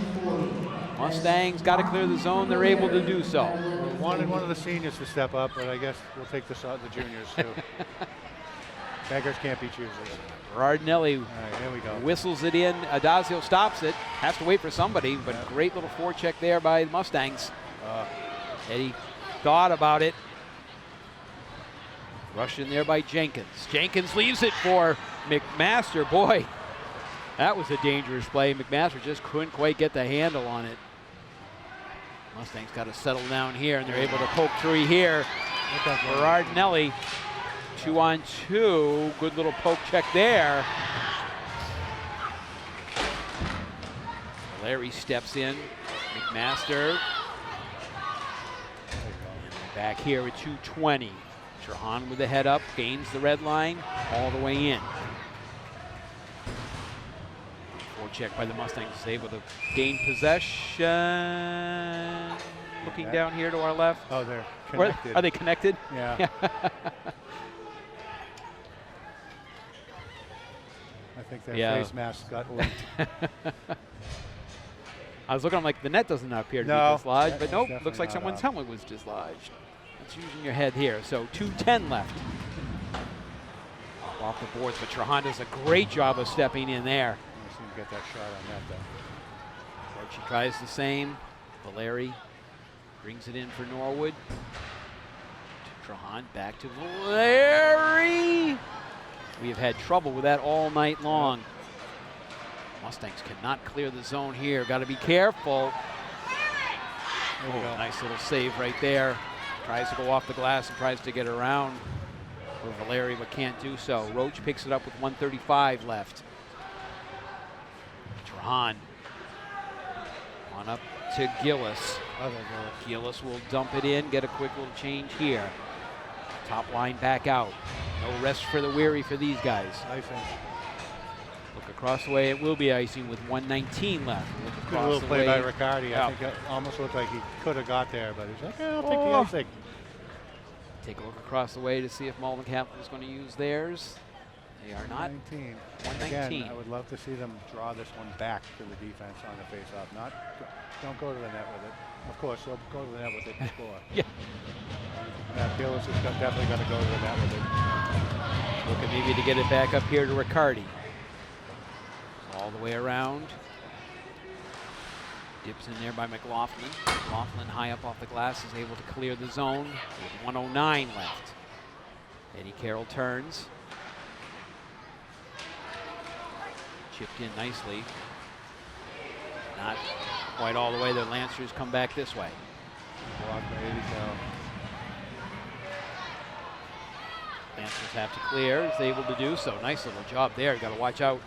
[SPEAKER 2] Mustangs got to clear the zone. They're able to do so.
[SPEAKER 3] We wanted one of the seniors to step up, but I guess we'll take the juniors too. Beggars can't be choosers.
[SPEAKER 2] Rardinelli
[SPEAKER 3] here we go.
[SPEAKER 2] Whistles it in. Adazio stops it. Has to wait for somebody, but great little forecheck there by the Mustangs. Eddie thought about it. Rushed in there by Jenkins. Jenkins leaves it for McMaster. Boy, that was a dangerous play. McMaster just couldn't quite get the handle on it. Mustangs got to settle down here, and they're able to poke through here. Berardinelli, 2-on-2. Good little poke check there. Larry steps in. McMaster. Back here with 2:20. Trahan with the head up, gains the red line, all the way in. Check by the Mustangs, able to gain possession. Looking down here to our left.
[SPEAKER 3] Oh, they're connected.
[SPEAKER 2] Are they connected?
[SPEAKER 3] Yeah. I think their face masks got linked.
[SPEAKER 2] I was looking, I'm like, the net doesn't appear to be dislodged, but nope, looks like someone's helmet was dislodged. That's using your head here. So 2:10 left. Off the boards, but Trahan does a great job of stepping in there.
[SPEAKER 3] Get that shot on that though.
[SPEAKER 2] Archie tries the same. Valeri brings it in for Norwood. To Trahan, back to Valeri. We have had trouble with that all night long. Mustangs cannot clear the zone here. Got to be careful. Oh, nice little save right there. Tries to go off the glass and tries to get around for Valeri, but can't do so. Roach picks it up with 1:35 left. Trahan on up to Gillis. Gillis will dump it in, get a quick little change here. Top line back out. No rest for the weary for these guys.
[SPEAKER 3] Icing.
[SPEAKER 2] Look across the way, it will be icing with 1:19 left.
[SPEAKER 3] Good little play by Riccardi. I think it almost looked like he could have got there, but he's like, I'll take the icing.
[SPEAKER 2] Take a look across the way to see if Malden Catholic is going to use theirs. They are not.
[SPEAKER 3] 119.
[SPEAKER 2] 119.
[SPEAKER 3] Again, I would love to see them draw this one back to the defense on the face-off. Don't go to the net with it. Of course, they'll go to the net with it and score.
[SPEAKER 2] Yeah.
[SPEAKER 3] Gillis is definitely going to go to the net with it.
[SPEAKER 2] Looking maybe to get it back up here to Riccardi. All the way around. Dips in there by McLaughlin. McLaughlin high up off the glass is able to clear the zone with 1:09 left. Eddie Carroll turns. Chipped in nicely. Not quite all the way. The Lancers come back this way. Lancers have to clear. Is able to do so. Nice little job there. Got to watch out.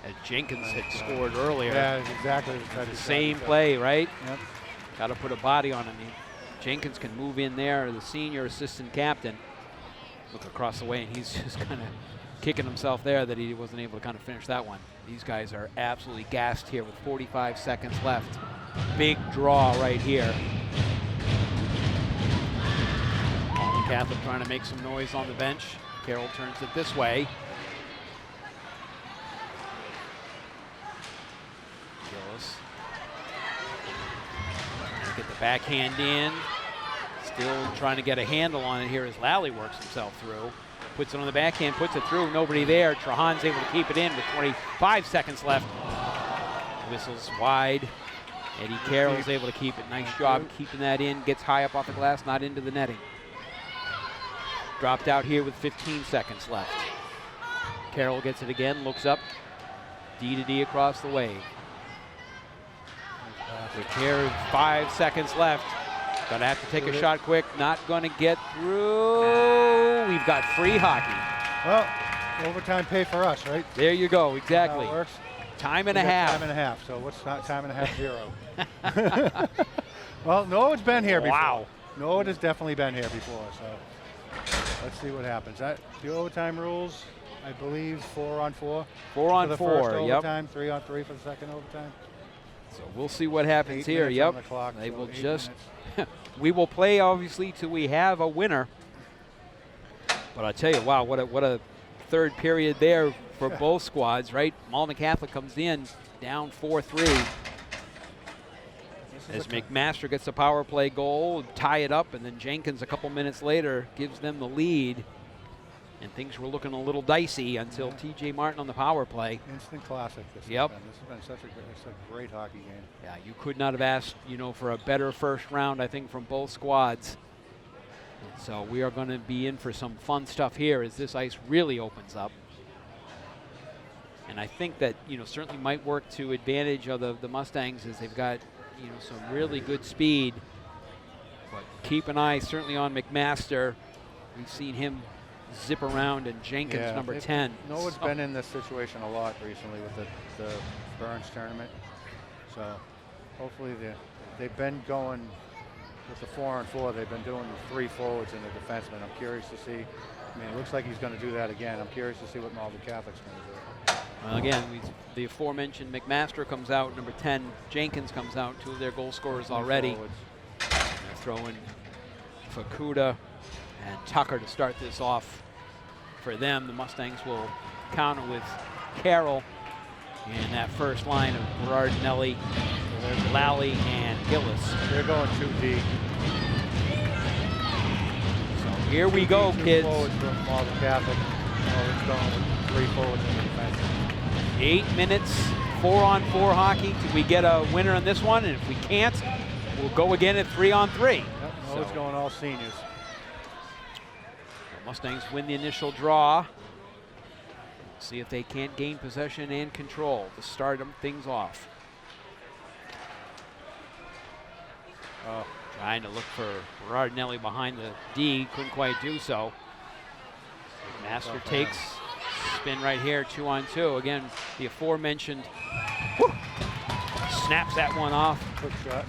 [SPEAKER 2] As Jenkins had scored earlier.
[SPEAKER 3] Yeah, exactly.
[SPEAKER 2] The same play, right?
[SPEAKER 3] Yep.
[SPEAKER 2] Got to put a body on him. Jenkins can move in there, the senior assistant captain. Look across the way, and he's just kind of kicking himself there that he wasn't able to kind of finish that one. These guys are absolutely gassed here with 45 seconds left. Big draw right here. Malden Catholic trying to make some noise on the bench. Carroll turns it this way. Gillis. Get the backhand in. Still trying to get a handle on it here as Lally works himself through. Puts it on the backhand, puts it through, nobody there. Trahan's able to keep it in with 25 seconds left. Whistles wide. Eddie Carroll's able to keep it. Nice job keeping that in. Gets high up off the glass, not into the netting. Dropped out here with 15 seconds left. Carroll gets it again, looks up. D to D across the way. With here, 5 seconds left. Gonna have to take a shot quick. Not gonna get through. We've got free hockey.
[SPEAKER 3] Well, overtime pay for us, right?
[SPEAKER 2] There you go, exactly.
[SPEAKER 3] How it works.
[SPEAKER 2] Time and a half.
[SPEAKER 3] Time and a half. So what's not time and a half? 0. Well, Norwood's been here before.
[SPEAKER 2] Wow.
[SPEAKER 3] Norwood has definitely been here before. So let's see what happens. The overtime rules, I believe, 4 on 4.
[SPEAKER 2] 4 on 4.
[SPEAKER 3] For the first overtime, 3 on 3 for the second overtime.
[SPEAKER 2] So we'll see what happens here.
[SPEAKER 3] Yep. On the clock,
[SPEAKER 2] they
[SPEAKER 3] so
[SPEAKER 2] will
[SPEAKER 3] 8
[SPEAKER 2] just.
[SPEAKER 3] minutes.
[SPEAKER 2] We will play obviously till we have a winner. But I tell you, wow, what a third period there for both squads, right? Malden Catholic comes in down 4-3. As McMaster gets a power play goal, tie it up, and then Jenkins a couple minutes later gives them the lead. And things were looking a little dicey until T.J. Martin on the power play.
[SPEAKER 3] Instant classic. This
[SPEAKER 2] Yep.
[SPEAKER 3] has been such a great hockey game.
[SPEAKER 2] Yeah, you could not have asked, for a better first round, I think, from both squads. So we are going to be in for some fun stuff here as this ice really opens up. And I think that, certainly might work to advantage of the Mustangs as they've got, some really good speed. But keep an eye certainly on McMaster. We've seen him zip around, and Jenkins, number 10.
[SPEAKER 3] Noah's been in this situation a lot recently with the Burns tournament. So hopefully they've been going with the 4-on-4. They've been doing the 3 forwards and the defenseman. I'm curious to see. I mean, it looks like he's going to do that again. I'm curious to see what Malden Catholic's going to do.
[SPEAKER 2] Well, again, the aforementioned McMaster comes out. Number 10, Jenkins comes out. 2 of their goal scorers already. They're throwing Fukuda and Tucker to start this off for them. The Mustangs will counter with Carroll in that first line of Berardinelli, Lally, and Gillis.
[SPEAKER 3] They're going too deep.
[SPEAKER 2] So here we go, kids.
[SPEAKER 3] Forwards from Malden Catholic. It's going with 3 forwards in the defense.
[SPEAKER 2] 8 minutes, 4-on-4 hockey. Did we get a winner on this one? And if we can't, we'll go again at 3-on-3.
[SPEAKER 3] Yep, it's going all seniors.
[SPEAKER 2] The Mustangs win the initial draw. See if they can't gain possession and control to start things off. Trying to look for Berardinelli behind the D, couldn't quite do so. Master takes, spin right here, 2-on-2. Again, the aforementioned, snaps that one off.
[SPEAKER 3] Quick shot.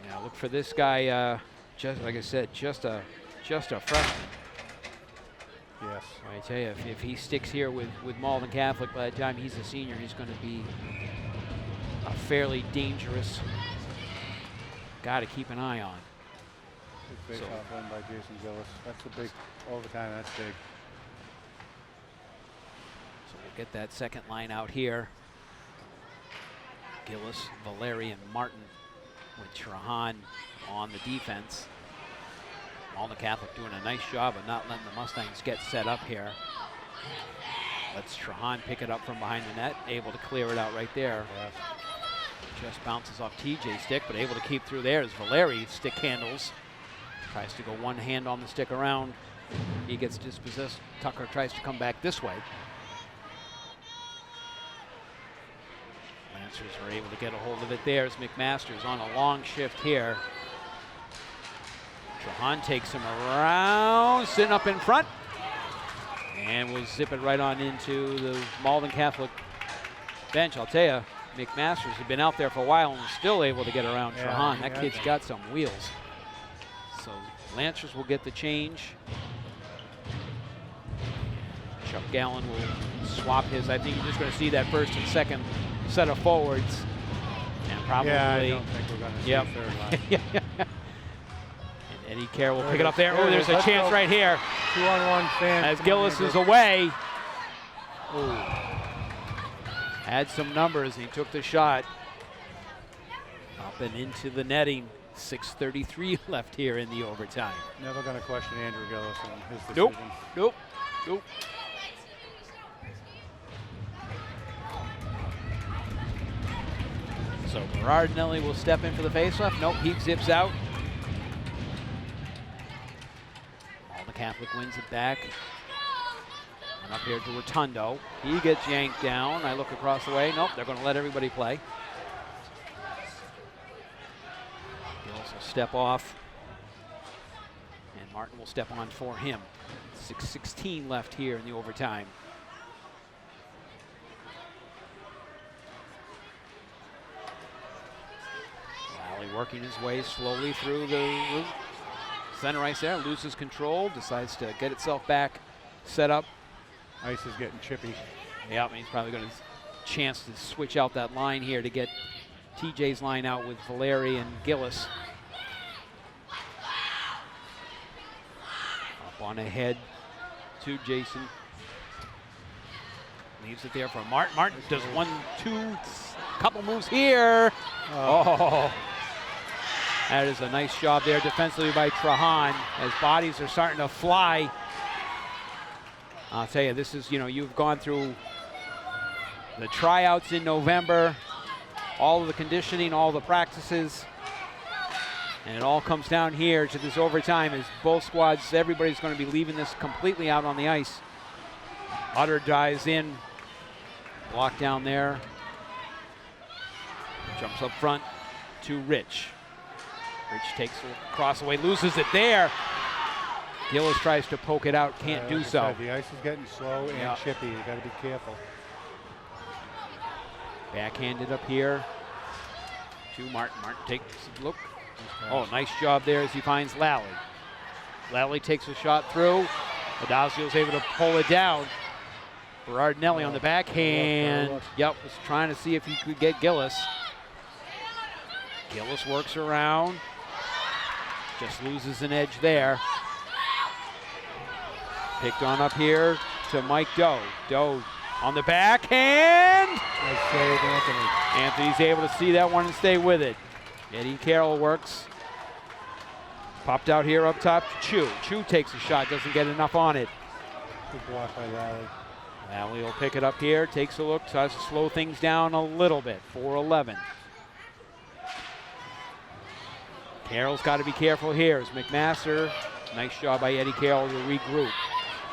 [SPEAKER 2] Yeah, look for this guy, just like I said, just a freshman.
[SPEAKER 3] Yes.
[SPEAKER 2] I tell you, if he sticks here with Malden Catholic, by the time he's a senior, he's going to be a fairly dangerous guy to keep an eye on.
[SPEAKER 3] Big face-off win by Jason Gillis. That's a big overtime. That's big.
[SPEAKER 2] So we'll get that second line out here. Gillis, Valeri, and Martin with Trahan on the defense. Malden Catholic doing a nice job of not letting the Mustangs get set up here. Lets Trahan pick it up from behind the net, able to clear it out right there.
[SPEAKER 3] Yes.
[SPEAKER 2] Just bounces off TJ's stick, but able to keep through there as Valeri stick handles. Tries to go one hand on the stick around. He gets dispossessed. Tucker tries to come back this way. Lancers are able to get a hold of it there as McMaster's on a long shift here. Trahan takes him around, sitting up in front, and will zip it right on into the Malden Catholic bench. I'll tell you, McMaster's has been out there for a while and still able to get around Trahan. That kid's got some wheels. So Lancers will get the change. Chuck Gallen will swap his. I think you're just going to see that first and second set of forwards. And probably.
[SPEAKER 3] Yeah, I don't think we're going to see a third line.
[SPEAKER 2] And Eddie Carroll will pick it up there. Oh, there's a chance right here.
[SPEAKER 3] 2-on-1 fan.
[SPEAKER 2] As Gillis is away. Ooh. Had some numbers. He took the shot. Up and into the netting. 6:33 left here in the overtime.
[SPEAKER 3] Never going to question Andrew Gillis and his decision.
[SPEAKER 2] Nope. Nope. Nope. So Berardinelli will step in for the faceoff. Nope, he zips out. Malden Catholic wins it back. And up here to Rotundo. He gets yanked down. I look across the way. Nope, they're going to let everybody play. Gillis will step off. And Martin will step on for him. 6:16 left here in the overtime. Lally working his way slowly through the center ice there, loses control, decides to get itself back, set up.
[SPEAKER 3] Ice is getting chippy.
[SPEAKER 2] Yeah, he's probably going to chance to switch out that line here to get TJ's line out with Valeri and Gillis. Up on ahead to Jason. Leaves it there for Martin. Martin does 1-2, couple moves here. Oh. That is a nice job there defensively by Trahan as bodies are starting to fly. I'll tell you, this is, you've gone through the tryouts in November, all of the conditioning, all the practices. And it all comes down here to this overtime as both squads, everybody's going to be leaving this completely out on the ice. Utter dives in, block down there. Jumps up front to Rich. Rich takes a cross away, loses it there. Gillis tries to poke it out, can't do so.
[SPEAKER 3] The ice is getting slow and chippy. You got to be careful.
[SPEAKER 2] Backhanded up here to Martin. Martin takes a look. Oh, nice job there as he finds Lally. Lally takes a shot through. Adazio's able to pull it down. Berardinelli on the backhand. Yep, was trying to see if he could get Gillis. Gillis works around. Just loses an edge there. Picked on up here to Mike Doe. Doe on the backhand.
[SPEAKER 3] Nice save, Anthony.
[SPEAKER 2] Anthony's able to see that one and stay with it. Eddie Carroll works. Popped out here up top to Chu. Chu takes a shot, doesn't get enough on it.
[SPEAKER 3] Good block by Lally.
[SPEAKER 2] Lally will pick it up here, takes a look, tries to slow things down a little bit. 4-11. Carroll's got to be careful here as McMaster. Nice job by Eddie Carroll to regroup.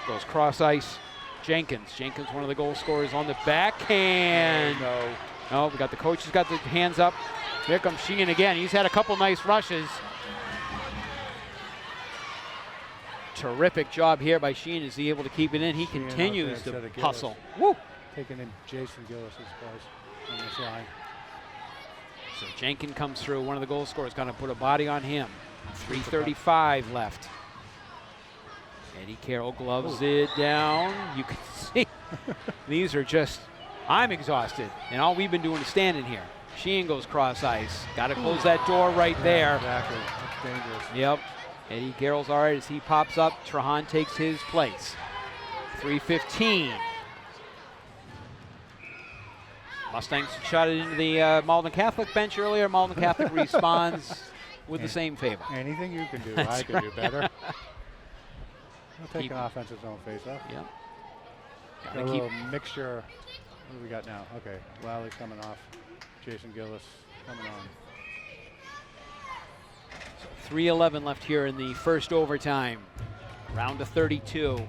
[SPEAKER 2] Goes cross ice. Jenkins. Jenkins, one of the goal scorers on the backhand. No, we got the coach has got the hands up. Here comes Sheehan again. He's had a couple nice rushes. Terrific job here by Sheehan. Is he able to keep it in? He continues to hustle. Woo!
[SPEAKER 3] Taking in Jason Gillis' place on this line.
[SPEAKER 2] So Jenkins comes through. One of the goal scorers going to put a body on him. 3:35 left. Eddie Carroll gloves it down. You can see these are just, I'm exhausted. And all we've been doing is standing here. Sheehan goes cross ice. Got to close that door right there.
[SPEAKER 3] Exactly. That's dangerous.
[SPEAKER 2] Yep. Eddie Carroll's all right as he pops up. Trahan takes his place. 3:15. Mustangs shot it into the Malden Catholic bench earlier. Malden Catholic responds with the same favor.
[SPEAKER 3] Anything you can do, I can do better. We'll take an offensive zone face-off.
[SPEAKER 2] Yep.
[SPEAKER 3] Got a little mixture. What do we got now? Okay, Lally coming off. Jason Gillis coming on.
[SPEAKER 2] So 3:11 left here in the first overtime. Round of 32.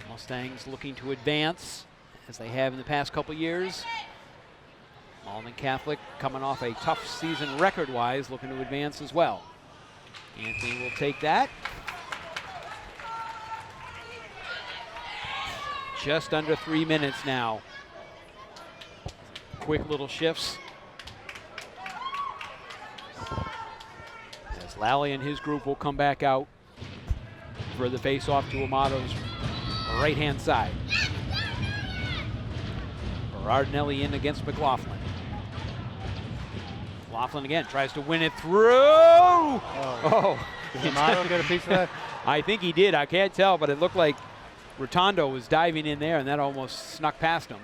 [SPEAKER 2] Mustangs looking to advance as they have in the past couple years. Malden Catholic coming off a tough season record-wise, looking to advance as well. Anthony will take that. Just under 3 minutes now. Quick little shifts. As Lally and his group will come back out for the face-off to Amato's right-hand side. Berardinelli in against McLaughlin. McLaughlin again tries to win it through.
[SPEAKER 3] Did Amato get a piece of that?
[SPEAKER 2] I think he did. I can't tell, but it looked like Rotondo was diving in there, and that almost snuck past him.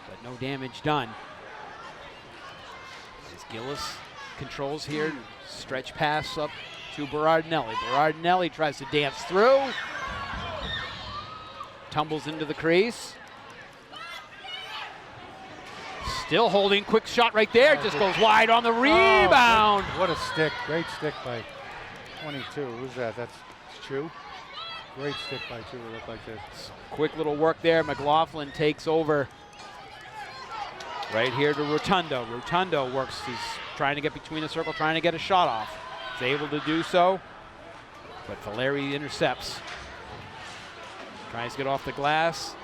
[SPEAKER 2] But no damage done. As Gillis controls here, stretch pass up to Berardinelli. Berardinelli tries to dance through. Tumbles into the crease. Still holding, quick shot right there, just goes wide on the rebound.
[SPEAKER 3] What a stick, great stick by 22. Who's that? That's Chu? Great stick by Chu, it looked like this.
[SPEAKER 2] Quick little work there, McLaughlin takes over. Right here to Rotundo. Rotundo works, he's trying to get between the circle, trying to get a shot off. He's able to do so, but Valeri intercepts. Tries to get off the glass.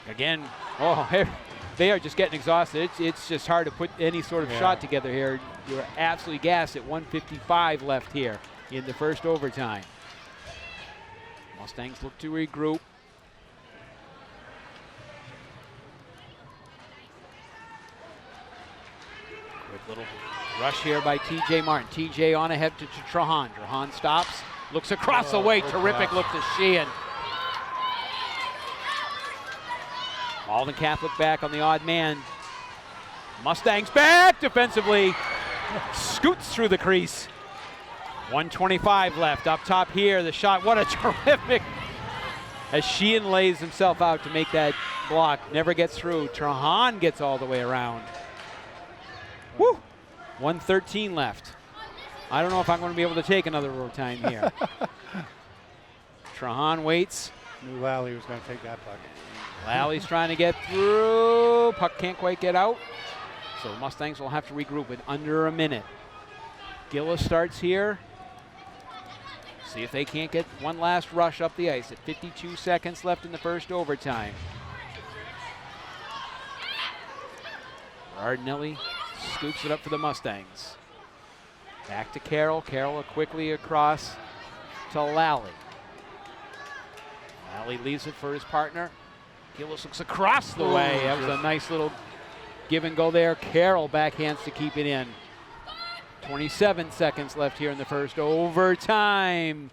[SPEAKER 2] Again, they are just getting exhausted. It's just hard to put any sort of shot together here. You're absolutely gassed at 1:55 left here in the first overtime. Mustangs look to regroup. Quick little rush here by TJ Martin. TJ on ahead to Trahan. Trahan stops, looks across the way. Terrific look to Sheehan. Malden Catholic back on the odd man. Mustangs back defensively. Scoots through the crease. 1:25 left. Up top here, the shot. What a terrific. As Sheehan lays himself out to make that block. Never gets through. Trahan gets all the way around. Woo! 1:13 left. I don't know if I'm going to be able to take another overtime here. Trahan waits.
[SPEAKER 3] Knew Lally was going to take that puck.
[SPEAKER 2] Lally's trying to get through. Puck can't quite get out. So the Mustangs will have to regroup in under a minute. Gillis starts here. See if they can't get one last rush up the ice at 52 seconds left in the first overtime. Rardinelli scoops it up for the Mustangs. Back to Carroll. Carroll quickly across to Lally. Lally leaves it for his partner. Gillis looks across the way. That was a nice little give and go there. Carroll backhands to keep it in. 27 seconds left here in the first overtime.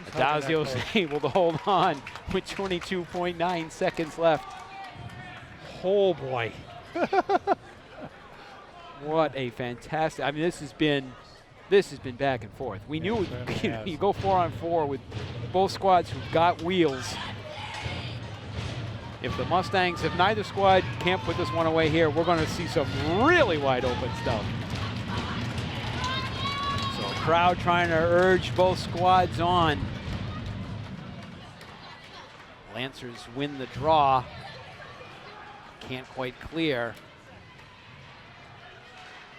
[SPEAKER 2] Adazio's able to hold on with 22.9 seconds left. Oh boy. What a fantastic, I mean, this has been back and forth. We knew you go 4-on-4 with both squads who've got wheels. If the Mustangs, if neither squad can't put this one away here, we're going to see some really wide open stuff. So crowd trying to urge both squads on. Lancers win the draw. Can't quite clear.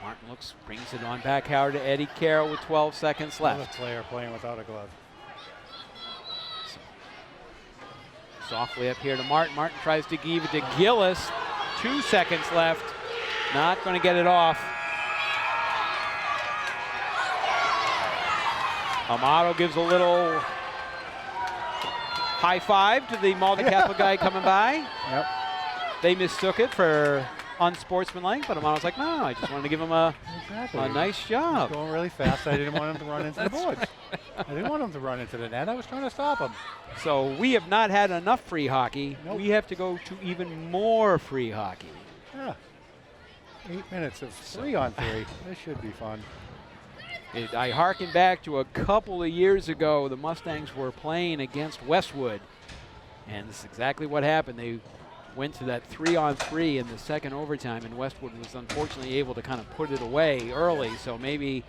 [SPEAKER 2] Martin brings it on back Howard to Eddie Carroll with 12 seconds left.
[SPEAKER 3] Another player playing without a glove.
[SPEAKER 2] Softly up here to Martin. Martin tries to give it to Gillis. 2 seconds left. Not going to get it off. Amato gives a little high five to the Malden Catholic guy coming by.
[SPEAKER 3] Yep.
[SPEAKER 2] They mistook it for unsportsmanlike, but Amato's like, no, I just wanted to give him a nice job.
[SPEAKER 3] Going really fast. I didn't want him to run into the boards. I didn't want him to run into the net. I was trying to stop him.
[SPEAKER 2] So we have not had enough free hockey.
[SPEAKER 3] Nope.
[SPEAKER 2] We have to go to even more free hockey.
[SPEAKER 3] Yeah. 8 minutes of 3-on-3. This should be fun.
[SPEAKER 2] I harken back to a couple of years ago. The Mustangs were playing against Westwood, and this is exactly what happened. They went to that 3-on-3 in the second overtime, and Westwood was unfortunately able to kind of put it away early, so maybe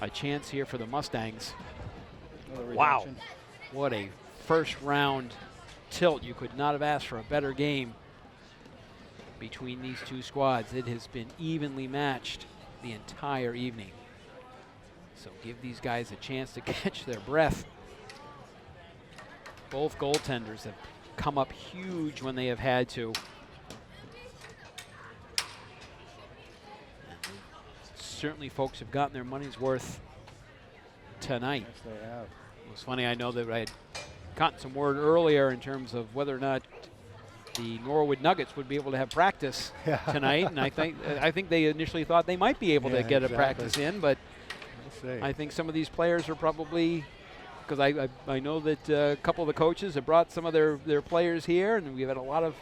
[SPEAKER 2] a chance here for the Mustangs. Wow, what a first round tilt. You could not have asked for a better game between these two squads. It has been evenly matched the entire evening. So give these guys a chance to catch their breath. Both goaltenders have come up huge when they have had to. And certainly folks have gotten their money's worth tonight.
[SPEAKER 3] Yes, they have.
[SPEAKER 2] It was funny, I know that I had gotten some word earlier in terms of whether or not the Norwood Nuggets would be able to have practice tonight, and I think they initially thought they might be able to get a practice in, but I think some of these players are probably, because I know that a couple of the coaches have brought some of their players here, and we've had a lot of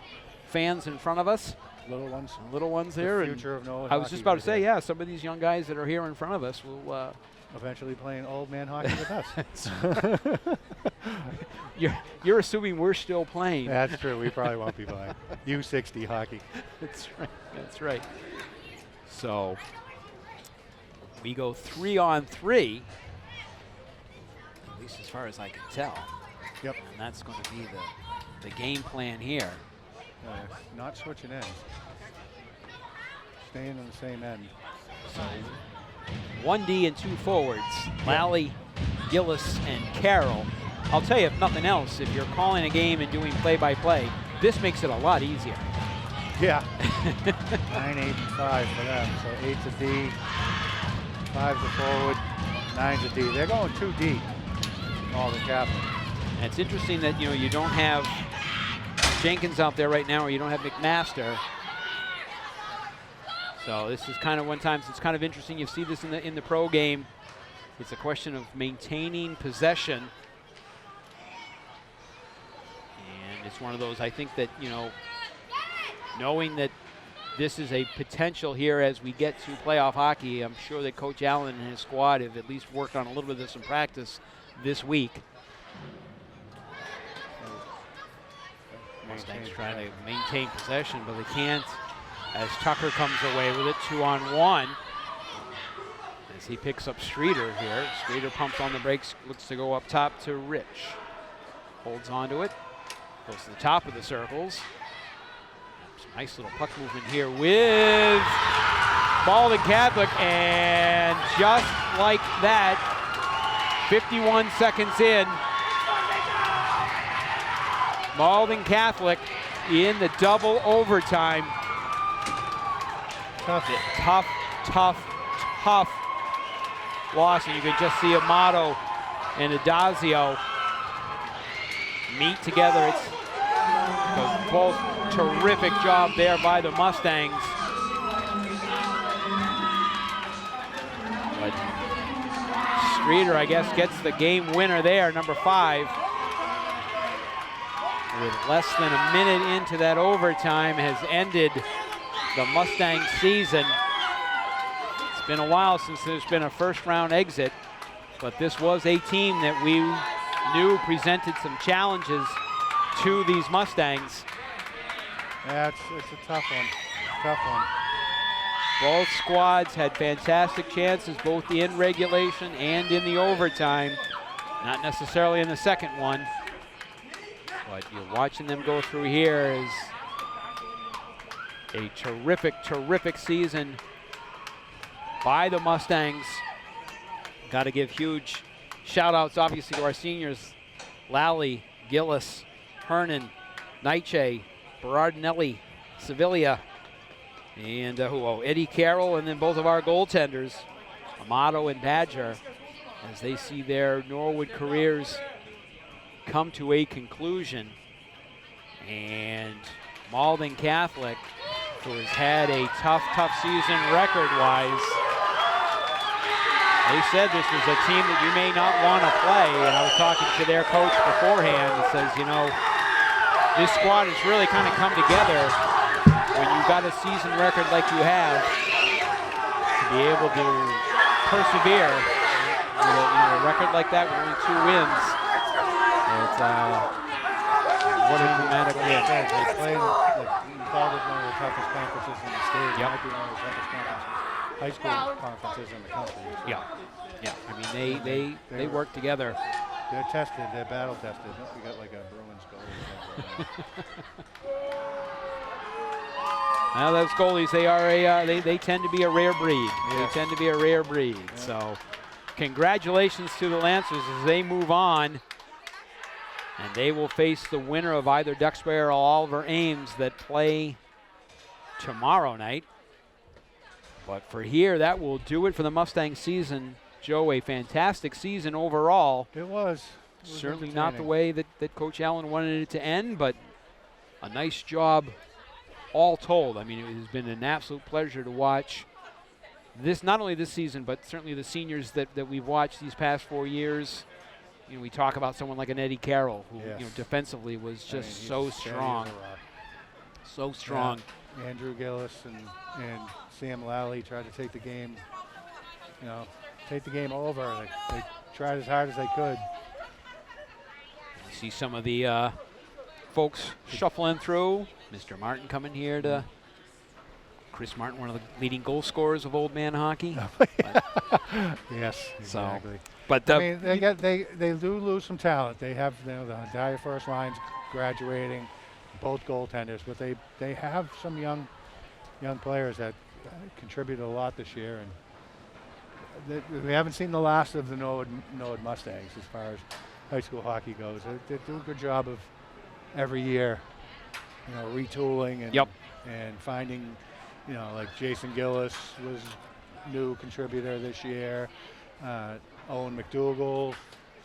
[SPEAKER 2] fans in front of us. Little ones here.
[SPEAKER 3] The future of Norwood
[SPEAKER 2] I was just about to say, yeah, some of these young guys that are here in front of us will
[SPEAKER 3] eventually playing old man hockey with us.
[SPEAKER 2] You're assuming we're still playing.
[SPEAKER 3] That's true. We probably won't be playing U60 hockey.
[SPEAKER 2] That's right. That's right. So we go 3-on-3, at least as far as I can tell.
[SPEAKER 3] Yep.
[SPEAKER 2] And that's going to be the game plan here.
[SPEAKER 3] Not switching ends. Staying in the same end.
[SPEAKER 2] So 1D and 2 forwards, Lally, Gillis, and Carroll. I'll tell you, if nothing else, if you're calling a game and doing play-by-play, this makes it a lot easier.
[SPEAKER 3] Yeah. 9, 8, and 5 for them. So 8's a D, 5's a forward, 9's a D. They're going 2D, all the captains.
[SPEAKER 2] And it's interesting that you don't have Jenkins out there right now, or you don't have McMaster. So this is kind of one time, it's kind of interesting. You see this in the pro game. It's a question of maintaining possession. And it's one of those, I think that, knowing that this is a potential here as we get to playoff hockey, I'm sure that Coach Allen and his squad have at least worked on a little bit of this in practice this week. Mustangs trying to maintain possession, but they can't. as Tucker comes away with it, 2-on-1. As he picks up Streeter here. Streeter pumps on the brakes, looks to go up top to Rich. Holds onto it, goes to the top of the circles. Some nice little puck movement here with Malden Catholic, and just like that, 51 seconds in, Malden Catholic in the double overtime. Tough loss, and you can just see Amato and Adazio meet together. It's both terrific job there by the Mustangs. But Streeter, I guess, gets the game winner there, number 5. With less than a minute into that overtime, has ended the Mustang season. It's been a while since there's been a first-round exit, but this was a team that we knew presented some challenges to these Mustangs.
[SPEAKER 3] Yeah, it's a tough one.
[SPEAKER 2] Both squads had fantastic chances, both in regulation and in the overtime. Not necessarily in the second one, but you're watching them go through here is a terrific season by the Mustangs. Got to give huge shout-outs, obviously, to our seniors, Lally, Gillis, Hernan, Naiche, Berardinelli, Sevilla, and Eddie Carroll, and then both of our goaltenders, Amato and Badger, as they see their Norwood careers come to a conclusion. And Malden Catholic, who has had a tough season record-wise, they said this was a team that you may not want to play, and I was talking to their coach beforehand and says, you know, this squad has really kind of come together when you've got a season record like you have to be able to persevere with a record like that with only 2 wins. It's what a dramatic win.
[SPEAKER 3] They played, you called it one of the toughest conferences in the state. It might be one of the toughest high school conferences in the country. So.
[SPEAKER 2] Yeah. I mean, they work together.
[SPEAKER 3] They're tested. They're battle tested. We got like a Bruins goalie.
[SPEAKER 2] Now those goalies, they are they tend to be a rare breed.
[SPEAKER 3] Yes.
[SPEAKER 2] They tend to be a rare breed. Yeah. So, congratulations to the Lancers as they move on, and they will face the winner of either Duxbury or Oliver Ames that play tomorrow night. But for here, that will do it for the Mustang season. Joe, a fantastic season overall.
[SPEAKER 3] It was.
[SPEAKER 2] Certainly not the way that Coach Allen wanted it to end, but a nice job all told. I mean, it has been an absolute pleasure to watch this, not only this season, but certainly the seniors that we've watched these past 4 years. You know, we talk about someone like an Eddie Carroll, who defensively was just so strong. So strong.
[SPEAKER 3] Yeah. Andrew Gillis and Sam Lally tried to take the game, take the game over. They tried as hard as they could.
[SPEAKER 2] You see some of the folks shuffling through. Mr. Martin coming here to Chris Martin, one of the leading goal scorers of old man hockey.
[SPEAKER 3] Yes, exactly.
[SPEAKER 2] So, but
[SPEAKER 3] I mean, they do lose some talent. They have the entire first lines graduating, both goaltenders, but they have some young players that contribute a lot this year, and we haven't seen the last of the Norwood Mustangs as far as high school hockey goes. They do a good job of every year, retooling and finding, like Jason Gillis was new contributor this year. Owen McDougall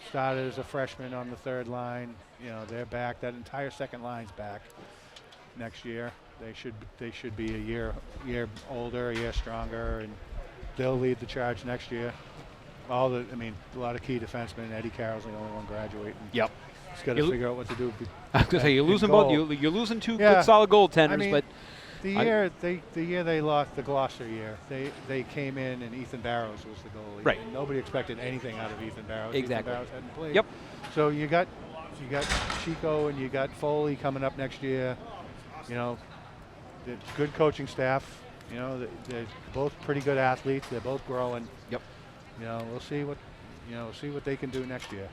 [SPEAKER 3] started as a freshman on the third line. They're back. That entire second line's back next year. They should be a year older, a year stronger, and they'll lead the charge next year. A lot of key defensemen. Eddie Carroll's the only one graduating.
[SPEAKER 2] Yep.
[SPEAKER 3] He's got to figure out what to do.
[SPEAKER 2] I was going to say, you're losing both. You're losing 2 good solid goaltenders, but
[SPEAKER 3] the year they lost, the Gloucester year, they came in and Ethan Barrows was the goalie.
[SPEAKER 2] Right.
[SPEAKER 3] And nobody expected anything out of Ethan Barrows.
[SPEAKER 2] Exactly.
[SPEAKER 3] Ethan Barrows hadn't played.
[SPEAKER 2] Yep.
[SPEAKER 3] So you got Chico and you got Foley coming up next year. they're good coaching staff. You know, they're both pretty good athletes. They're both growing.
[SPEAKER 2] Yep.
[SPEAKER 3] You know, we'll see what they can do next year.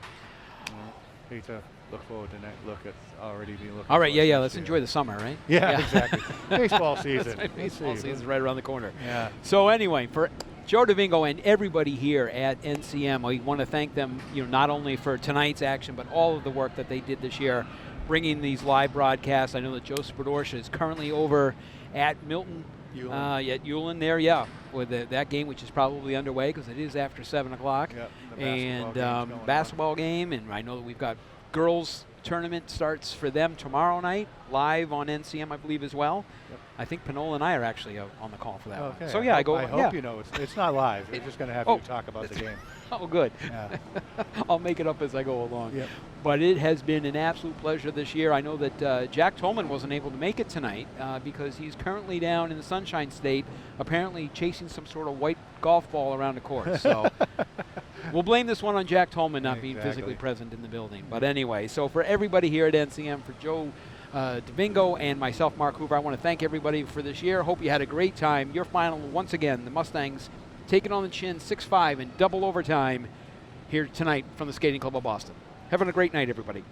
[SPEAKER 3] You know, hate to look forward to already be looking.
[SPEAKER 2] All right,
[SPEAKER 3] forward to
[SPEAKER 2] let's
[SPEAKER 3] next year.
[SPEAKER 2] enjoy the summer, right?
[SPEAKER 3] Yeah, exactly. Baseball season.
[SPEAKER 2] Right,
[SPEAKER 3] Let's
[SPEAKER 2] baseball
[SPEAKER 3] see.
[SPEAKER 2] season's right around the corner.
[SPEAKER 3] Yeah.
[SPEAKER 2] So anyway, for Joe DeVingo and everybody here at NCM, we want to thank them, not only for tonight's action, but all of the work that they did this year, bringing these live broadcasts. I know that Joe Spadorcia is currently over at Milton, at Ulen there, with that game, which is probably underway because it is after 7 o'clock.
[SPEAKER 3] Yep,
[SPEAKER 2] And basketball game, and I know that we've got girls tournament starts for them tomorrow night, live on NCM, I believe, as well.
[SPEAKER 3] Yep.
[SPEAKER 2] I think Panola and I are actually on the call for that one.
[SPEAKER 3] Okay.
[SPEAKER 2] So
[SPEAKER 3] I hope you know it's not live. We're just going to have you talk about the game.
[SPEAKER 2] Oh, good.
[SPEAKER 3] Yeah.
[SPEAKER 2] I'll make it up as I go along.
[SPEAKER 3] Yep.
[SPEAKER 2] But it has been an absolute pleasure this year. I know that Jack Tolman wasn't able to make it tonight because he's currently down in the Sunshine State, apparently chasing some sort of white golf ball around the course. So we'll blame this one on Jack Tolman not being physically present in the building. But anyway, so for everybody here at NCM, for Joe DeVingo and myself, Mark Hoover, I want to thank everybody for this year. Hope you had a great time. Your final, once again, the Mustangs taking on the chin 6-5 in double overtime here tonight from the Skating Club of Boston. Having a great night, everybody.